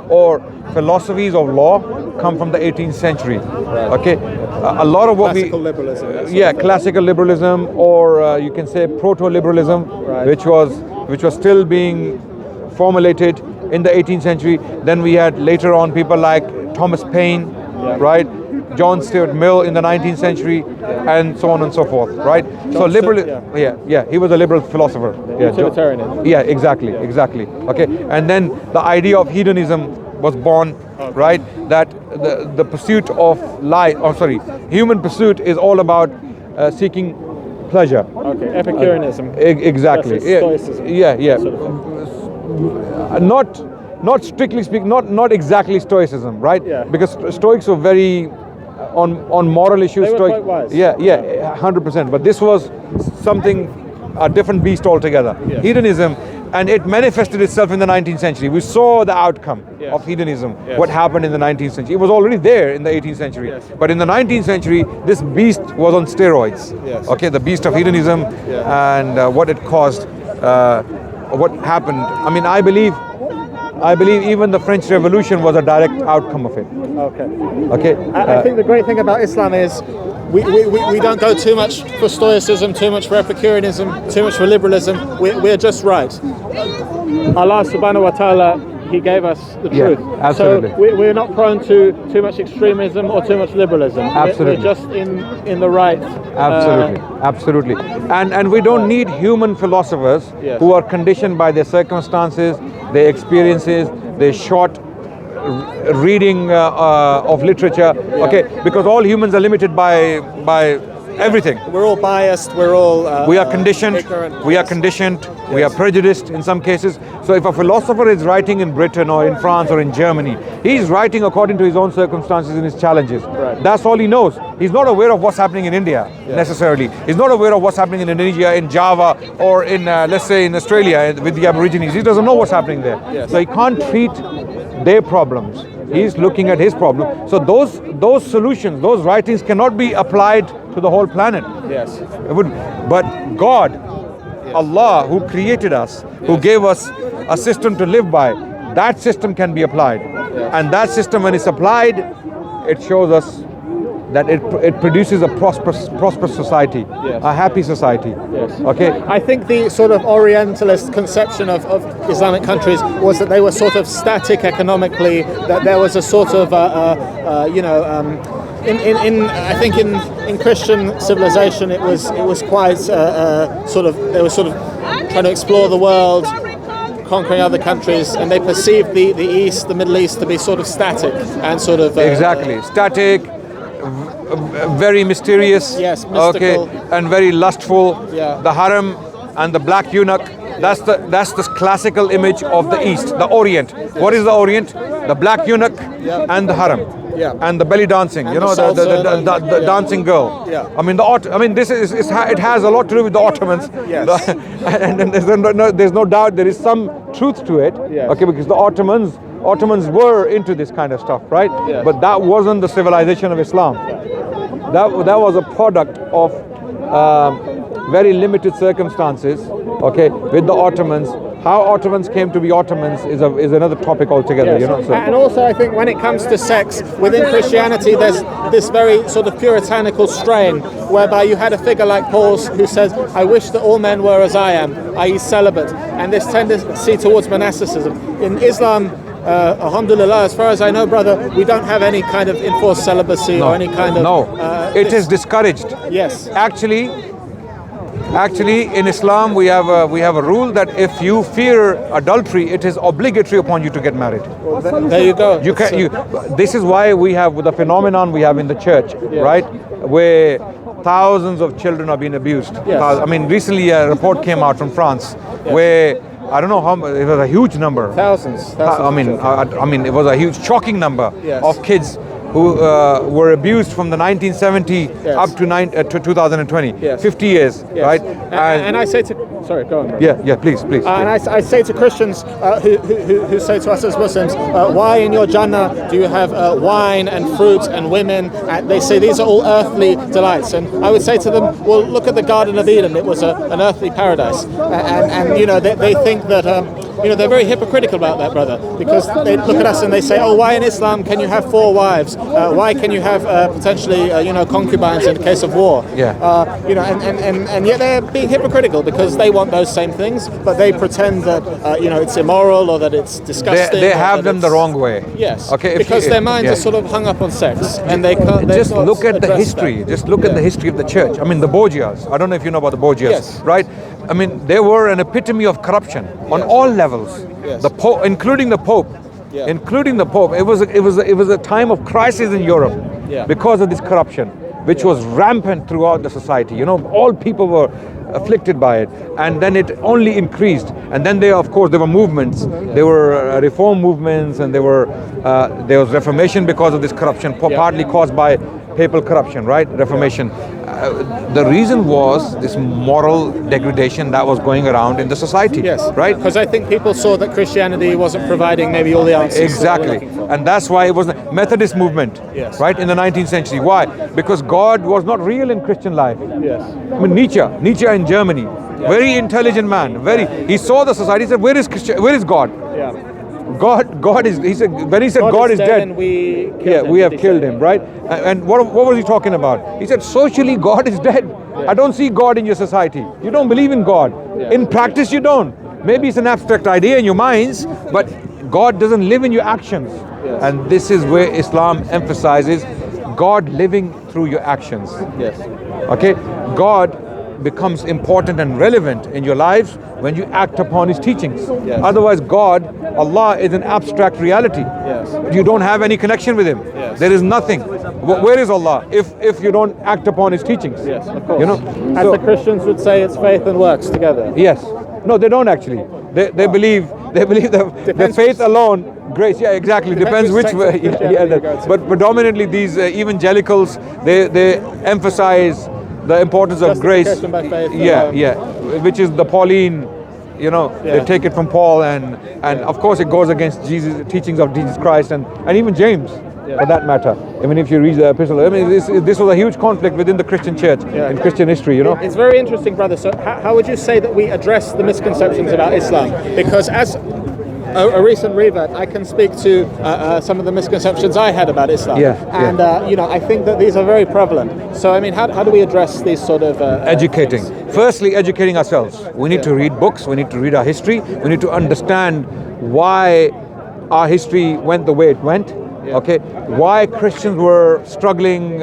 or philosophies of law come from the 18th century. Okay, a lot of what classical liberalism. Classical liberalism, or you can say proto-liberalism, which was still being formulated in the 18th century. Then we had later on people like Thomas Paine, right? John Stuart Mill in the 19th century, and so on and so forth, right? So liberal, he was a liberal philosopher. Utilitarian. Yeah, exactly. Okay, and then the idea of hedonism was born, right? That the pursuit of human pursuit is all about seeking pleasure. Okay, Epicureanism. Exactly. Stoicism. Not strictly speaking, not exactly Stoicism, right? Yeah. Because Stoics were very on moral issues. They were quite wise. Yeah, 100%. But this was a different beast altogether. Yes. Hedonism, and it manifested itself in the 19th century. We saw the outcome of hedonism. Yes. What happened in the 19th century? It was already there in the 18th century. Yes. But in the 19th century, this beast was on steroids. Yes. Okay, the beast of hedonism, and what it caused, what happened. I mean, I believe even the French Revolution was a direct outcome of it. Okay. I think the great thing about Islam is we don't go too much for Stoicism, too much for Epicureanism, too much for liberalism. We're just right. Allah subhanahu wa ta'ala, He gave us the truth. Absolutely. So we're not prone to too much extremism or too much liberalism. Absolutely. We're just in the right. Absolutely. And we don't need human philosophers who are conditioned by their circumstances, their experiences, their short reading of literature. Okay, because all humans are limited by everything. We're all biased. We're all. We are conditioned. Ignorant. We are conditioned. We are prejudiced in some cases. So if a philosopher is writing in Britain or in France or in Germany, he's writing according to his own circumstances and his challenges. Right. That's all he knows. He's not aware of what's happening in India necessarily. He's not aware of what's happening in Indonesia, in Java, or in let's say in Australia with the Aborigines. He doesn't know what's happening there. Yes. So he can't treat their problems. He's looking at his problem. So those solutions, those writings cannot be applied to the whole planet. Yes. But God, Allah, who created us, who gave us a system to live by, that system can be applied. And that system, when it's applied, it shows us that it produces a prosperous society, a happy society. Yes. Okay. I think the sort of Orientalist conception of Islamic countries was that they were sort of static economically. That there was a sort of I think in Christian civilization it was quite they were sort of trying to explore the world, conquering other countries, and they perceived the Middle East to be sort of static and sort of exactly static, very mysterious, yes, mystical. okay, and very lustful. Yeah. The harem and the black eunuch. That's the classical image of the East, the Orient. What is the Orient? The black eunuch and the harem. Yeah. And the belly dancing, And you know, the dancing girl. Yeah. I mean, it has a lot to do with the Ottomans. Yes. And there's no doubt there is some truth to it. Yes. Okay, because the Ottomans were into this kind of stuff, right? Yes. But that wasn't the civilization of Islam. That was a product of very limited circumstances. Okay, with the Ottomans. How Ottomans came to be Ottomans is another topic altogether, Yes. you know. So. And also, I think when it comes to sex within Christianity, there's this very sort of puritanical strain, whereby you had a figure like Paul who says, "I wish that all men were as I am," i.e., celibate, and this tendency towards monasticism. In Islam, alhamdulillah, as far as I know, brother, we don't have any kind of enforced celibacy or any kind of. No, it is discouraged. Yes. Actually, in Islam, we have a rule that if you fear adultery, it is obligatory upon you to get married. Well, there you go. This is why we have the phenomenon we have in the church, right, where thousands of children are being abused. Yes. I mean, recently a report came out from France where I don't know how it was a huge number. Thousands. I mean, it was a huge, shocking number Yes. of kids who were abused from the 1970 up to 2020, Yes. 50 years, Yes. right? And I say to, sorry, go on. Bro. Yeah, please. And I say to Christians who say to us as Muslims, why in your Jannah do you have wine and fruit and women? And they say these are all earthly delights. And I would say to them, well, look at the Garden of Eden. It was an earthly paradise. And you know, they think that, you know, they're very hypocritical about that, brother, because they look at us and they say, oh, why in Islam can you have 4 wives? Why can you have potentially, you know, concubines in the case of war? Yeah. You know, and yet they're being hypocritical because they want those same things, but they pretend that you know, it's immoral or that it's disgusting. They have them the wrong way. Yes. Okay. Because their minds are sort of hung up on sex, and they can't. Just look at the history. Just look at the history of the church. I mean, the Borgias. I don't know if you know about the Borgias, Yes. right? I mean, they were an epitome of corruption on all levels. Yes. The Pope, including the Pope. Yeah. Including the Pope. It was a time of crisis in Europe because of this corruption, which was rampant throughout the society. You know, all people were afflicted by it, and then it only increased. And then there were movements. There were reform movements, and there was reformation because of this corruption, partly caused by papal corruption, right? Reformation. The reason was this moral degradation that was going around in the society. Yes. Right? Because I think people saw that Christianity wasn't providing maybe all the answers. Exactly. And that's why it was the Methodist movement, Yes. right, in the 19th century. Why? Because God was not real in Christian life. Yes. I mean, Nietzsche in Germany, very intelligent man. He saw the society. He said, "Where is God? Yeah. God is." He said, when he said God is dead, and we have killed him, right? And what was he talking about? He said, socially, God is dead. I don't see God in your society. You don't believe in God. In practice, you don't. Maybe it's an abstract idea in your minds, but God doesn't live in your actions. Yes. And this is where Islam emphasizes God living through your actions. Yes. Okay? God becomes important and relevant in your lives when you act upon his teachings. Yes. Otherwise, Allah is an abstract reality. Yes. You don't have any connection with him. Yes. There is nothing. Where is Allah if you don't act upon his teachings? Yes, of course. You know? As So- the Christians would say, it's faith and works together. Yes. No, they don't actually. They believe the Depends faith alone, grace. Yeah, exactly. Depends which sect of way. Christianity you go to. But predominantly these evangelicals, they emphasize the importance of grace. Justification by faith Yeah, which is the Pauline. You know, they take it from Paul, and of course it goes against teachings of Jesus Christ, and even James, for that matter. I mean, if you read the epistle, I mean, this was a huge conflict within the Christian church in Christian history. You know, It's very interesting, brother. So how would you say that we address the misconceptions about Islam? Because as a recent revert, I can speak to some of the misconceptions I had about Islam. And you know, I think that these are very prevalent. So I mean, how do we address these sort of educating? things? Firstly, educating ourselves. We need to read books. We need to read our history. We need to understand why our history went the way it went. Okay, why Christians were struggling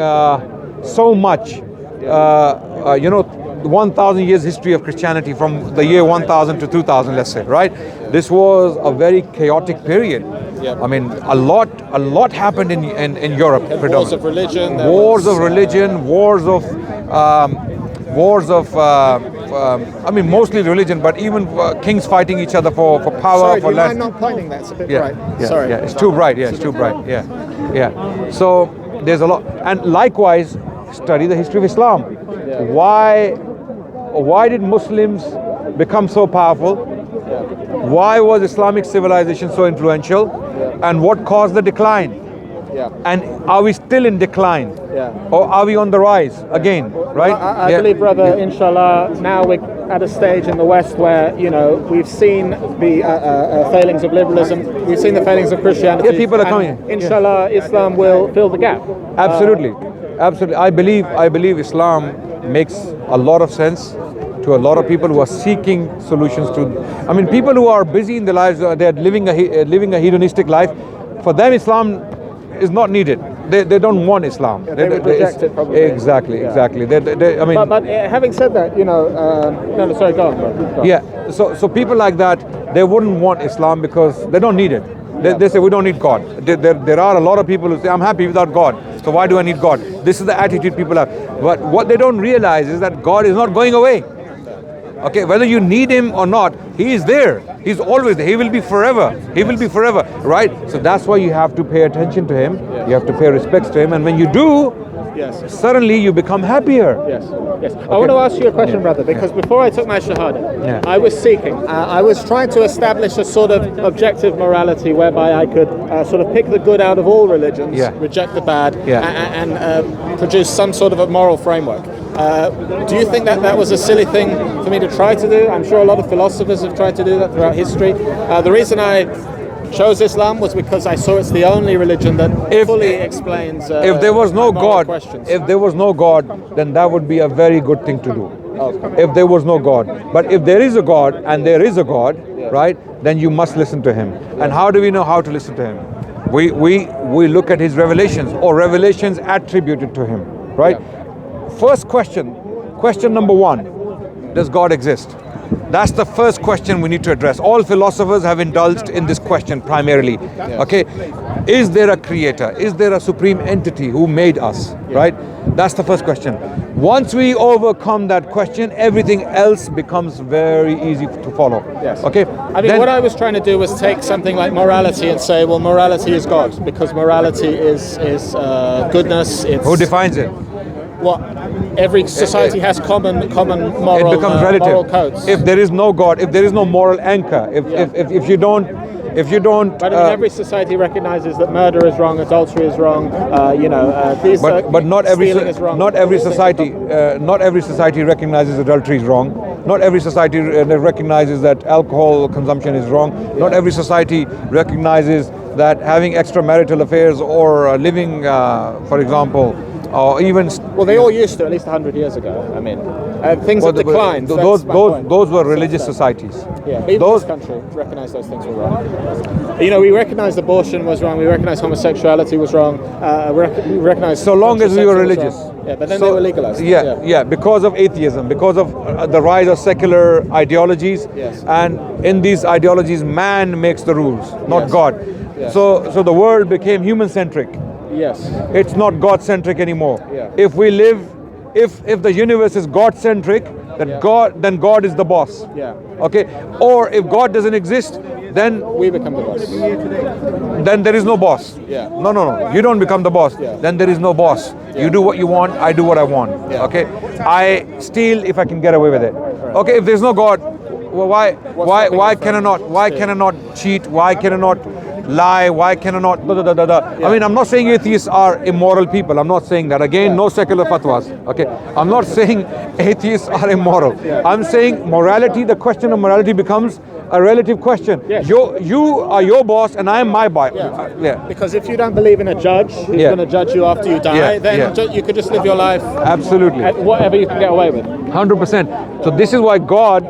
so much. You know, 1,000 years history of Christianity from the year 1000 to 2000, let's say, right? This was a very chaotic period. Yeah. I mean, a lot happened in Europe. Wars of religion. Wars of religion, I mean, mostly religion, but even kings fighting each other for power, Sorry, for do you mind land. not pointing that? It's a bit Yeah, bright. yeah, Sorry. yeah, it's too bright. Yeah, it's too bright. Yeah. So there's a lot, and likewise, study the history of Islam. Yeah. Why did Muslims become so powerful? Why was Islamic civilization so influential? And what caused the decline? Yeah. And are we still in decline? Yeah. Or are we on the rise again? Right? I believe, brother, inshallah, now we're at a stage in the West where, we've seen the failings of liberalism, we've seen the failings of Christianity. Yeah, people are coming. Inshallah, Islam will fill the gap. Absolutely. Absolutely. I believe Islam makes a lot of sense to a lot of people who are seeking solutions to. I mean, people who are busy in their lives, they're living a hedonistic life. For them, Islam is not needed. They don't want Islam. Yeah, they would reject it probably. Exactly. I mean, but having said that, no, sorry, go on, bro. Yeah. So people like that, they wouldn't want Islam because they don't need it. They say we don't need God. There are a lot of people who say I'm happy without God. So why do I need God? This is the attitude people have. But what they don't realize is that God is not going away. Okay, whether you need him or not, he is there. He's always there. He will be forever. He will be forever, right? So that's why you have to pay attention to him. Yes. You have to pay respects to him. And when you do, suddenly you become happier. Yes. Okay. I want to ask you a question, brother, because before I took my Shahada, I was seeking, I was trying to establish a sort of objective morality whereby I could sort of pick the good out of all religions, reject the bad, and produce some sort of a moral framework. Do you think that was a silly thing for me to try to do? I'm sure a lot of philosophers have tried to do that throughout history. The reason I chose Islam was because I saw it's the only religion that fully explains if there was no God, questions. if there was no God, then that would be a very good thing to do. If there was no God. But if there is a God, and there is a God, right, then you must listen to him. And how do we know how to listen to him? We look at his revelations or revelations attributed to him, right? First question number one, does God exist? That's the first question we need to address. All philosophers have indulged in this question primarily. Okay, is there a creator? Is there a supreme entity who made us? Right? That's the first question. Once we overcome that question, everything else becomes very easy to follow. Yes. Okay. I mean, what I was trying to do was take something like morality and say, well, morality is God, because morality is goodness. Who defines it? What every society has common moral. It becomes relative. Moral codes. If there is no God, if there is no moral anchor, if you don't. But I mean, every society recognizes that murder is wrong, adultery is wrong. But not every stealing is wrong. not every society recognizes adultery is wrong. Not every society recognizes that alcohol consumption is wrong. Not every society recognizes that having extramarital affairs or living, for example, or even they all used to at least 100 years ago. I mean, things have declined. Those were religious societies. Yeah, even this country recognized those things were wrong. We recognized abortion was wrong. We recognized homosexuality was wrong. We recognized so long as we were religious. Yeah, but then they were legalized. Yeah, because of atheism, because of the rise of secular ideologies, and in these ideologies, man makes the rules, not God. Yes. So the world became human-centric. Yes. It's not God-centric anymore. Yeah. If the universe is God-centric, then God is the boss. Yeah. Okay. Or if God doesn't exist, then we become the boss. Then there is no boss. Yeah. No. You don't become the boss. Yeah. Then there is no boss. Yeah. You do what you want. I do what I want. Yeah. Okay. I steal if I can get away with it. Right. Okay. If there's no God, well, why can I not cheat? Why can I not lie? Why can I not? Yeah. I mean, I'm not saying atheists are immoral people. I'm not saying that. Again, no secular fatwas. Okay. I'm not saying atheists are immoral. Yeah. I'm saying morality. The question of morality becomes a relative question. Yes. You are your boss and I am my boss. Yeah. Because if you don't believe in a judge who's going to judge you after you die, then you could just live your life absolutely whatever you can get away with. 100%. So this is why God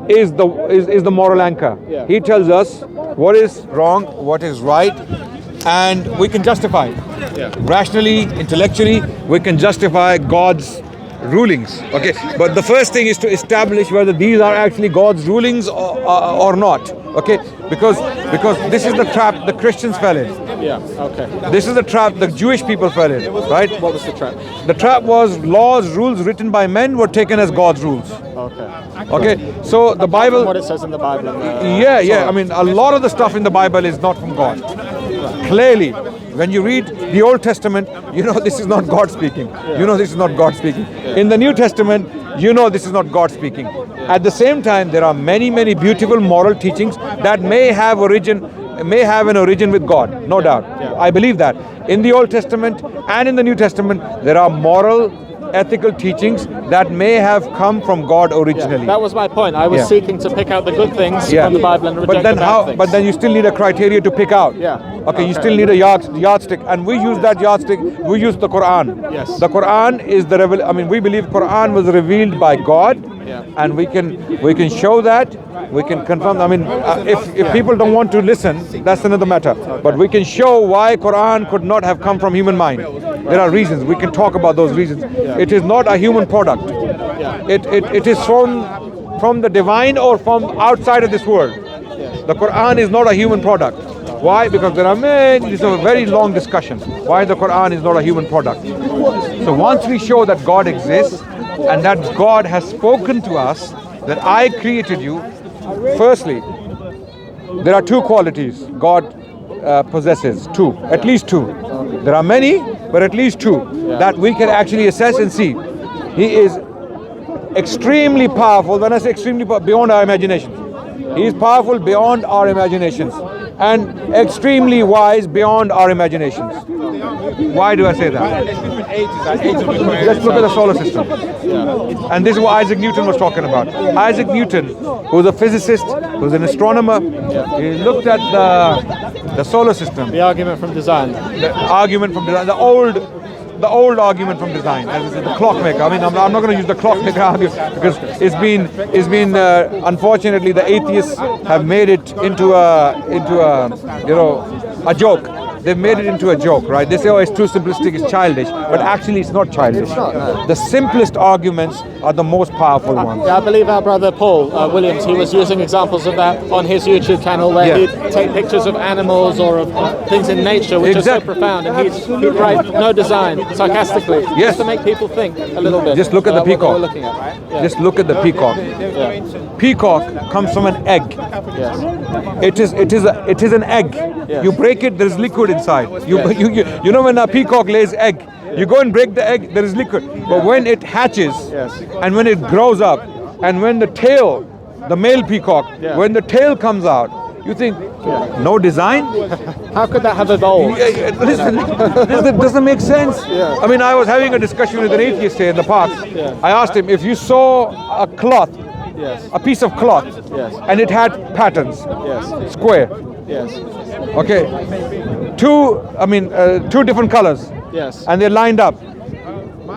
is the moral anchor. Yeah. He tells us what is wrong, what is right, and we can justify it. Yeah. Rationally, intellectually, we can justify God's rulings. Okay, but the first thing is to establish whether these are actually God's rulings or not. Okay, because this is the trap the Christians fell in. Yeah. Okay. This is the trap the Jewish people fell in. Right? What was the trap? The trap was laws, rules written by men were taken as God's rules. Okay. Okay, so the Bible. What it says in the Bible. Yeah. I mean, a lot of the stuff in the Bible is not from God. Clearly, when you read the Old Testament, you know this is not God speaking. You know this is not God speaking. In the New Testament, you know this is not God speaking. At the same time, there are many beautiful moral teachings that may have an origin with God, no doubt. I believe that. In the Old Testament and in the New Testament, there are moral, ethical teachings that may have come from God originally. That was my point. I was seeking to pick out the good things from the Bible and reject the bad things. But then you still need a criteria to pick out. Okay, you still need a yardstick, and we use that yardstick. We use the Quran. Yes. The Quran is we believe Quran was revealed by God, and we can show that. We can confirm. I mean, if people don't want to listen, that's another matter. But we can show why Quran could not have come from human mind. There are reasons. We can talk about those reasons. It is not a human product. It is from the divine or from outside of this world. The Quran is not a human product. Why? Because there are this is a very long discussion. Why the Quran is not a human product. So once we show that God exists and that God has spoken to us, that I created you, firstly, there are two qualities God possesses. Two, at least two. There are many, but at least two that we can actually assess and see. He is extremely powerful. When I say extremely powerful, beyond our imaginations. He is powerful beyond our imaginations and extremely wise beyond our imaginations. Why do I say that? Let's look at the solar system. And this is what Isaac Newton was talking about. Isaac Newton, who was a physicist, who was an astronomer, he looked at the solar system. The argument from design. The argument from design. The old argument from design, as the clockmaker. I mean, I'm not going to use the clockmaker argument because it's been unfortunately the atheists have made it into a joke. They've made it into a joke, right? They say, oh, it's too simplistic, it's childish. But actually, it's not childish. The simplest arguments are the most powerful ones. I believe our brother Paul Williams, he was using examples of that on his YouTube channel where he'd take pictures of animals or of things in nature, which are so profound, and he'd write no design, sarcastically, just to make people think a little bit. Just look at the peacock. What they were looking at, right? Just look at the peacock. Peacock comes from an egg. It is an egg. You break it, there is liquid inside. You know when a peacock lays egg, you go and break the egg, there is liquid. But when it hatches and when it grows up and when the male peacock, when the tail comes out, you think, no design? How could that have evolved? Listen, this doesn't make sense. I mean, I was having a discussion with an atheist here in the park. I asked him, if you saw a cloth, a piece of cloth, and it had patterns, square, okay, two different colors, and they're lined up,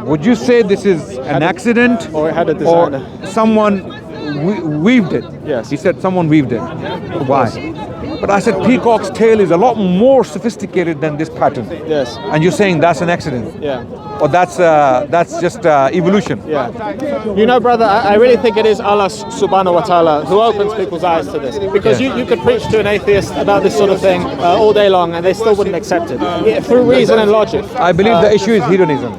would you say this is an accident or it had a designer? Or someone weaved it? He said someone weaved it. Why? But I said peacock's tail is a lot more sophisticated than this pattern. And you're saying that's an accident? Or that's just evolution? You know, brother, I really think it is Allah subhanahu wa ta'ala who opens people's eyes to this. Because you could preach to an atheist about this sort of thing all day long and they still wouldn't accept it. Through reason and logic. I believe the issue is hedonism.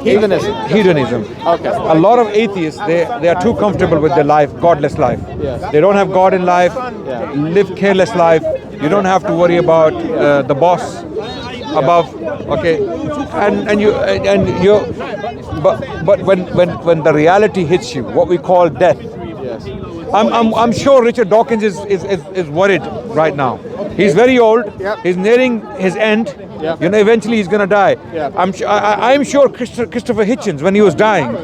Hedonism. Okay. A lot of atheists, they are too comfortable with their life, godless life. They don't have God in life, live careless life. You don't have to worry about the boss above. Okay, but when the reality hits you, what we call death. I'm sure Richard Dawkins is worried right now. He's very old. He's nearing his end. You know, eventually he's going to die. I'm sure Christopher Hitchens, when he was dying,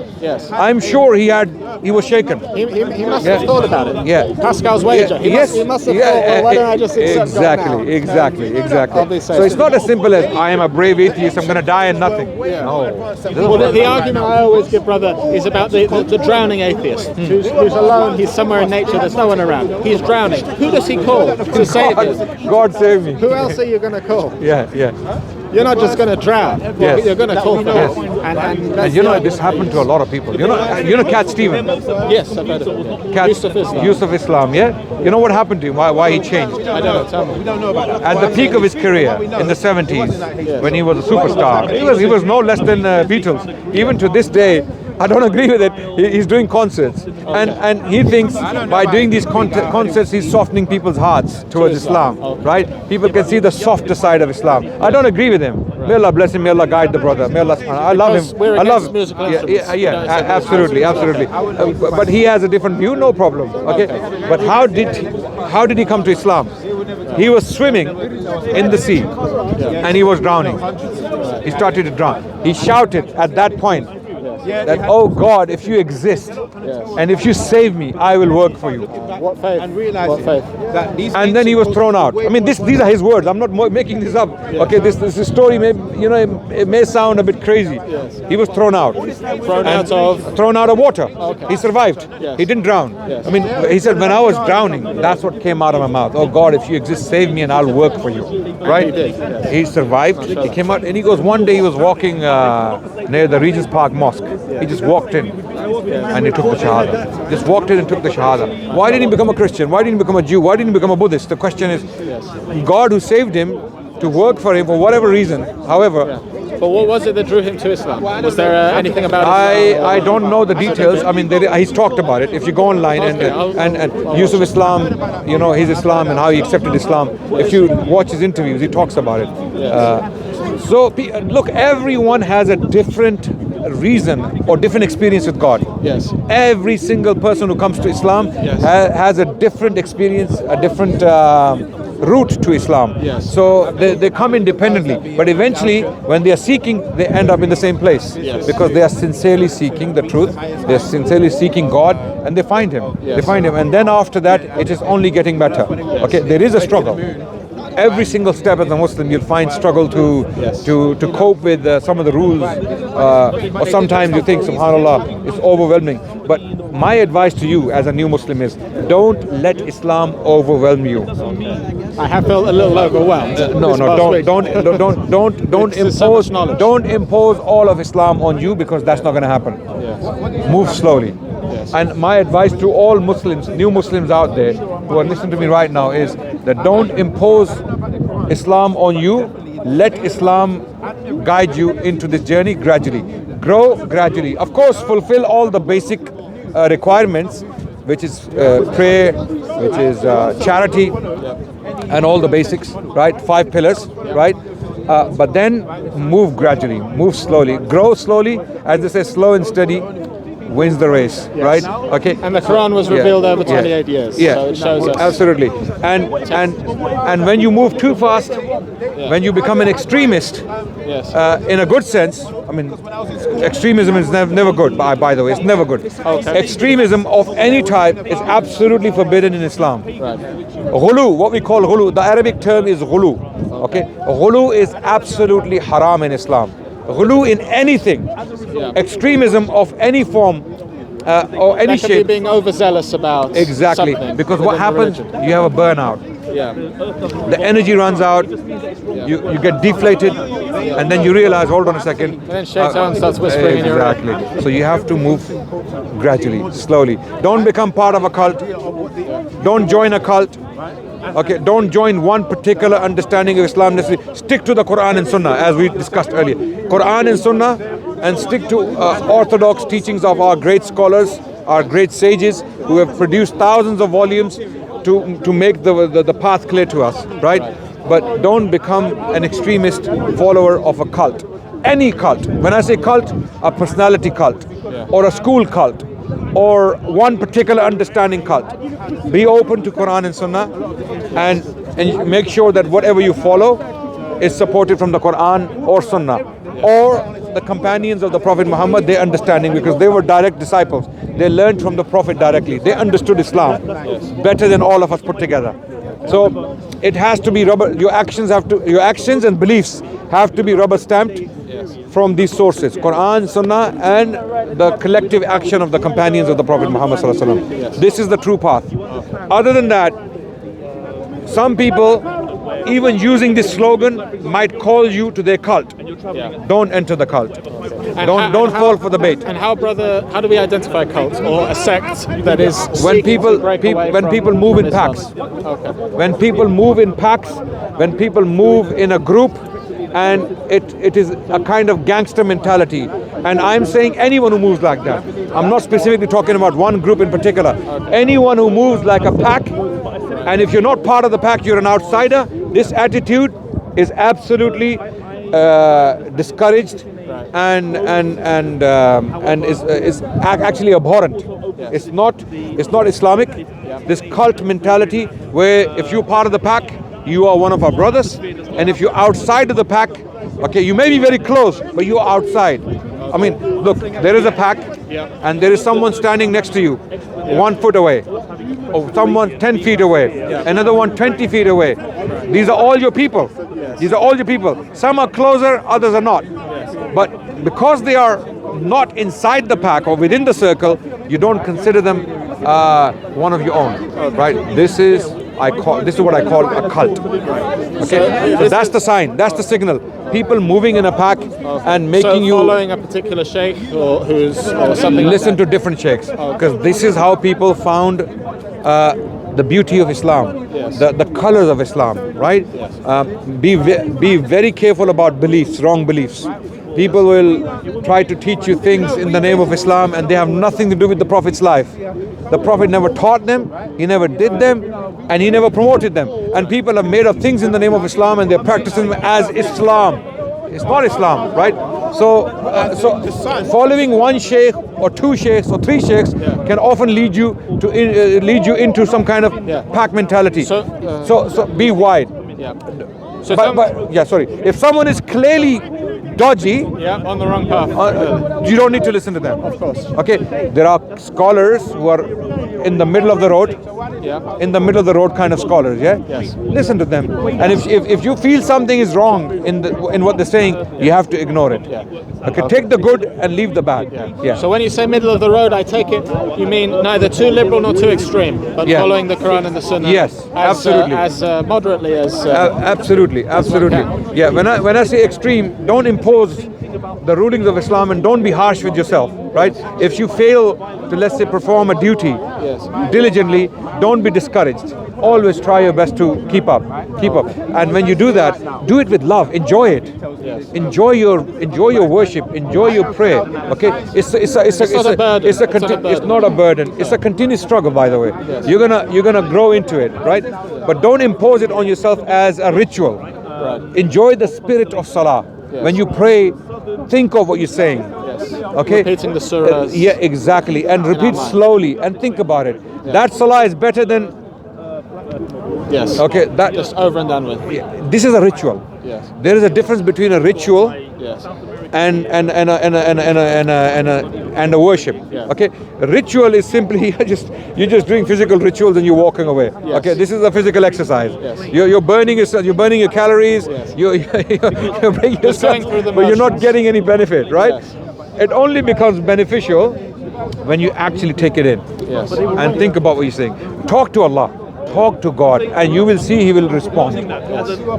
I'm sure he was shaken. He must have thought about it. Pascal's wager. He must have thought, well, why don't I just accept God now? Exactly. So it's not as simple as I am a brave atheist, I'm going to die and nothing. No. Well, the argument I always give, brother, is about the drowning atheist who's alone. He's somewhere in nature. There's no one around. He's drowning. Who does he call to save him? God save me. Who else are you going to call? You're not just going to drown. Yes. You're going to talk Yes. And you know, this happened to a lot of people. You know Cat Stephen? Yes, I've heard of it. Cat Yusuf Islam. Yusuf Islam, yeah? You know what happened to him? Why he changed? I don't know, tell me. At the peak of his career in the 70s, when he was a superstar, he was no less than Beatles. Even to this day, I don't agree with it. He's doing concerts, and he thinks by doing these concerts, he's softening people's hearts towards Islam, right? People can see the softer side of Islam. I don't agree with him. May Allah bless him. May Allah guide the brother. May Allah. I love him. I love him. Musical Absolutely. But he has a different view. No problem. Okay. But how did he come to Islam? He was swimming in the sea, and he was drowning. He started to drown. He shouted at that point that, oh God, if you exist and if you save me, I will work for you. What faith? What faith? And then he was thrown out. I mean, these are his words. I'm not making this up. Okay, this story may, it may sound a bit crazy. He was thrown out. Thrown out of water. Okay. He survived. Yes. He didn't drown. Yes. I mean, he said, when I was drowning, that's what came out of my mouth. Oh God, if you exist, save me and I'll work for you. Right? He did, yes. He survived. He came out and he goes, one day he was walking near the Regent's Park Mosque. He just walked in and he took the Shahada. Just walked in and took the Shahada. Why didn't he become a Christian? Why didn't he become a Jew? Why didn't he become a Buddhist? The question is, God who saved him to work for him for whatever reason, however. But what was it that drew him to Islam? Was there anything about Islam? I don't know the details. I mean, he's talked about it. If you go online and Yusuf Islam, his Islam and how he accepted Islam. If you watch his interviews, he talks about it. So look, everyone has a different reason or different experience with God. Yes. Every single person who comes to Islam has a different experience, a different route to Islam. Yes. So they come independently, but eventually when they are seeking, they end up in the same place. Yes. Because they are sincerely seeking the truth, they are sincerely seeking God, and they find Him. Yes. They find Him, and then after that, it is only getting better. Okay, there is a struggle. Every single step as a Muslim, you'll find struggle to cope with some of the rules, or sometimes you think, subhanallah, it's overwhelming. But my advice to you as a new Muslim is, don't let Islam overwhelm you. I have felt a little overwhelmed. Don't impose all of Islam on you, because that's not going to happen. Yes. Move slowly. Yes. And my advice to all Muslims, new Muslims out there who are listening to me right now, is that don't impose Islam on you. Let Islam guide you into this journey gradually. Grow gradually. Of course, fulfill all the basic requirements, which is prayer, which is charity, and all the basics, right? 5 pillars, right? But then move gradually, move slowly, grow slowly. As they say, slow and steady wins the race, right? Okay. And the Quran was revealed over 28 years. Yeah, so it shows us. Absolutely. And when you move too fast, when you become an extremist, in a good sense, I mean, extremism is never good. By the way, it's never good. Okay. Extremism of any type is absolutely forbidden in Islam. Right. Ghulu, what we call ghulu, the Arabic term is ghulu. Okay, ghulu is absolutely haram in Islam. Ghulu in anything, extremism of any form or any that can shape. Be being overzealous about exactly, because what happens, you have a burnout. Yeah. The energy runs out, you get deflated, and then you realize, hold on a second. And then Shaitan starts whispering in your ear. Exactly. So you have to move gradually, slowly. Don't become part of a cult. Don't join a cult. Okay, don't join one particular understanding of Islam necessarily. Stick to the Quran and Sunnah, as we discussed earlier. Quran and Sunnah, and stick to orthodox teachings of our great scholars, our great sages, who have produced thousands of volumes to make the path clear to us, right? But don't become an extremist follower of a cult. Any cult. When I say cult, a personality cult, or a school cult, or one particular understanding cult. Be open to Quran and Sunnah, and make sure that whatever you follow is supported from the Quran or Sunnah, or the companions of the Prophet Muhammad, their understanding, because they were direct disciples. They learned from the Prophet directly. They understood Islam better than all of us put together. So it has to be your actions and beliefs have to be rubber stamped from these sources, Quran, Sunnah, and the collective action of the companions of the Prophet Muhammad sallallahu alaihi wasallam. This is the true path. Other than that, some people, even using this slogan might call you to their cult. Don't enter the cult. Don't fall for the bait. And how do we identify cults or a sect that is when people move in packs? When people move in packs, when people move in a group, and it is a kind of gangster mentality. And I'm saying anyone who moves like that. I'm not specifically talking about one group in particular. Anyone who moves like a pack, and if you're not part of the pack, you're an outsider. This attitude is absolutely discouraged and is actually abhorrent. It's not Islamic. This cult mentality where if you're part of the pack, you are one of our brothers, and if you're outside of the pack, okay, you may be very close, but you are outside. I mean, look, there is a pack, and there is someone standing next to you, 1 foot away, or someone 10 feet away, another one 20 feet away. These are all your people. These are all your people. Some are closer, others are not. But because they are not inside the pack or within the circle, you don't consider them one of your own, right? This is what I call a cult. Okay, so that's the sign, that's the signal. People moving in a pack and making you following a particular sheikh or something. Listen like that. to different sheikhs, because this is how people found the beauty of Islam, the colors of Islam, right? Be very careful about beliefs, wrong beliefs. People will try to teach you things in the name of Islam, and they have nothing to do with the Prophet's life. The Prophet never taught them, he never did them, and he never promoted them. And people have made up things in the name of Islam, and they're practicing them as Islam. It's not Islam, right? So following one sheikh or two sheikhs or three sheikhs can often lead you into some kind of pack mentality. So be wide. If someone is clearly dodgy, on the wrong path, you don't need to listen to them. Of course. Okay, there are scholars who are in the middle of the road, in the middle of the road kind of scholars. Yes. Listen to them, and if you feel something is wrong in what they're saying, you have to ignore it. Okay, take the good and leave the bad. So when you say middle of the road, I take it you mean neither too liberal nor too extreme, but following the Quran and the Sunnah. Yes, absolutely. As moderately as. Absolutely. Yeah. When I say extreme, don't impose the rulings of Islam, and don't be harsh with yourself, right? If you fail to, let's say, perform a duty diligently, don't be discouraged. Always try your best to keep up. And when you do that, do it with love. Enjoy it. Enjoy your worship. Enjoy your prayer. Okay, it's not a burden. It's a continuous struggle, by the way. You're gonna grow into it, right? But don't impose it on yourself as a ritual. Enjoy the spirit of salah. When you pray, think of what you're saying. Okay, repeating the surahs. Yeah, exactly, and repeat slowly and think about it. That salah is better than. Yes. Okay, that just over and done with. This is a ritual. Yes. There is a difference between a ritual. Yes. And a worship. Okay, a ritual is simply you're just doing physical rituals and you're walking away. Okay, this is a physical exercise. You're burning yourself, you're burning your calories. You're burning yourself, but you're not getting any benefit, right? It only becomes beneficial when you actually take it in and think about what you're saying. Talk to Allah. Talk to God, and you will see He will respond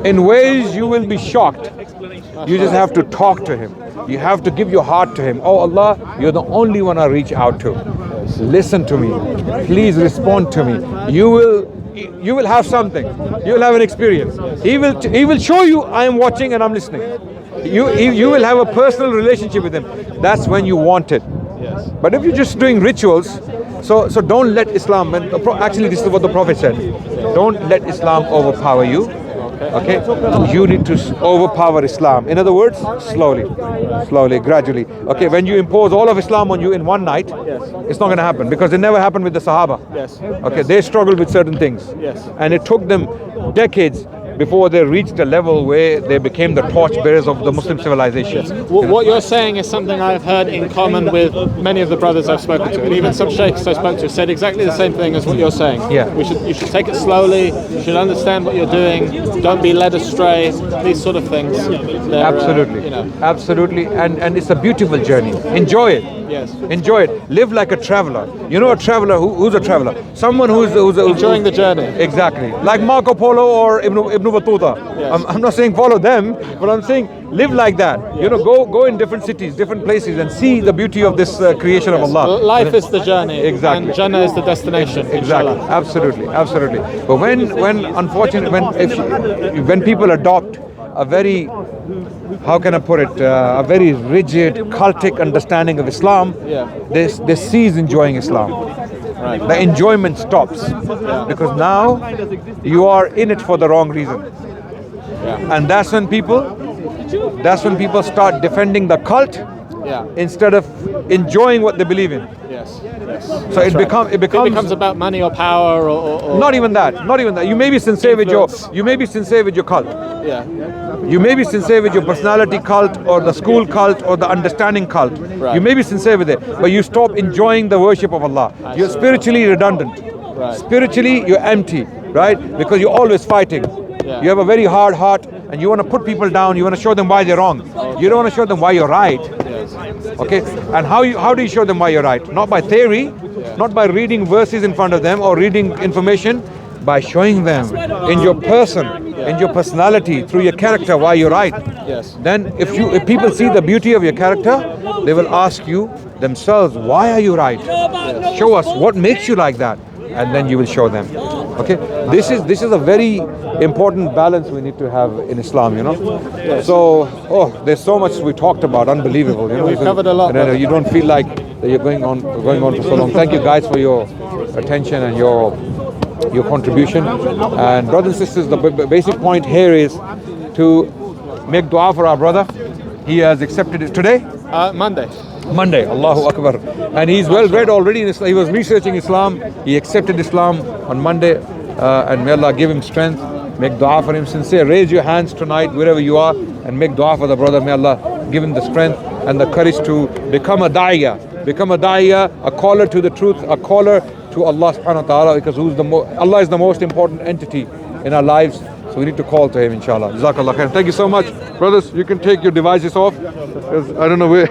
in ways you will be shocked. You just have to talk to Him. You have to give your heart to Him. Oh Allah, you're the only one I reach out to. Listen to me. Please respond to me. You will have something. You will have an experience. He will show you I am watching and I'm listening. You will have a personal relationship with Him. That's when you want it. But if you're just doing rituals, so don't let Islam, and actually this is what the Prophet said, don't let Islam overpower you. Okay, you need to overpower Islam. In other words, slowly, gradually. Okay, when you impose all of Islam on you in one night, it's not going to happen, because it never happened with the Sahaba. Okay, they struggled with certain things, and it took them decades before they reached a level where they became the torchbearers of the Muslim civilization. What you're saying is something I've heard in common with many of the brothers I've spoken to, and even some sheikhs I spoke to said exactly the same thing as what you're saying. You should take it slowly. You should understand what you're doing. Don't be led astray. These sort of things. Absolutely, absolutely, and it's a beautiful journey. Enjoy it. Enjoy it. Live like a traveler. You know a traveler who's a traveler? Someone who's enjoying the journey. Exactly. Like Marco Polo or Ibn Ibn Battuta. I'm not saying follow them, but I'm saying live like that. You know, go in different cities, different places, and see the beauty of this creation of Allah. Life is the journey, exactly, and Jannah is the destination. Exactly, inshallah. absolutely, absolutely. But when unfortunately, when people adopt a very, how can I put it, a very rigid, cultic understanding of Islam, they cease enjoying Islam. Right. The enjoyment stops because now you are in it for the wrong reason, and that's when people start defending the cult instead of enjoying what they believe in. Yes. So it becomes about money or power or not even that. You may be sincere with your cult. Yeah. You may be sincere with your personality cult or the school cult or the understanding cult. Right. You may be sincere with it, but you stop enjoying the worship of Allah. You're spiritually redundant. Right. Spiritually, you're empty, right? Because you're always fighting. Yeah. You have a very hard heart and you want to put people down. You want to show them why they're wrong. You don't want to show them why you're right. Yes. Okay? And how do you show them why you're right? Not by theory, not by reading verses in front of them or reading information, by showing them in your person, in your personality, through your character why you're right. Yes. Then if people see the beauty of your character, they will ask you themselves, why are you right? Yes. Show us what makes you like that, and then you will show them. Okay? This is a very important balance we need to have in Islam, you know. Yes. So there's so much we talked about, unbelievable. You know, we've covered a lot. You don't feel like that you're going on for so long. Thank you guys for your attention and your contribution. And brothers and sisters, the basic point here is to make dua for our brother. He has accepted it today? Monday, Allahu Akbar. And he's well read already in Islam. He was researching Islam. He accepted Islam on Monday. And may Allah give him strength. Make dua for him sincere. Raise your hands tonight wherever you are and make dua for the brother. May Allah give him the strength and the courage to become a da'iyah. Become a da'iyah, a caller to the truth, a caller to Allah subhanahu wa ta'ala, because Allah is the most important entity in our lives. So we need to call to him, inshallah. Jazakallah khair. Thank you so much. Brothers, you can take your devices off. I don't know where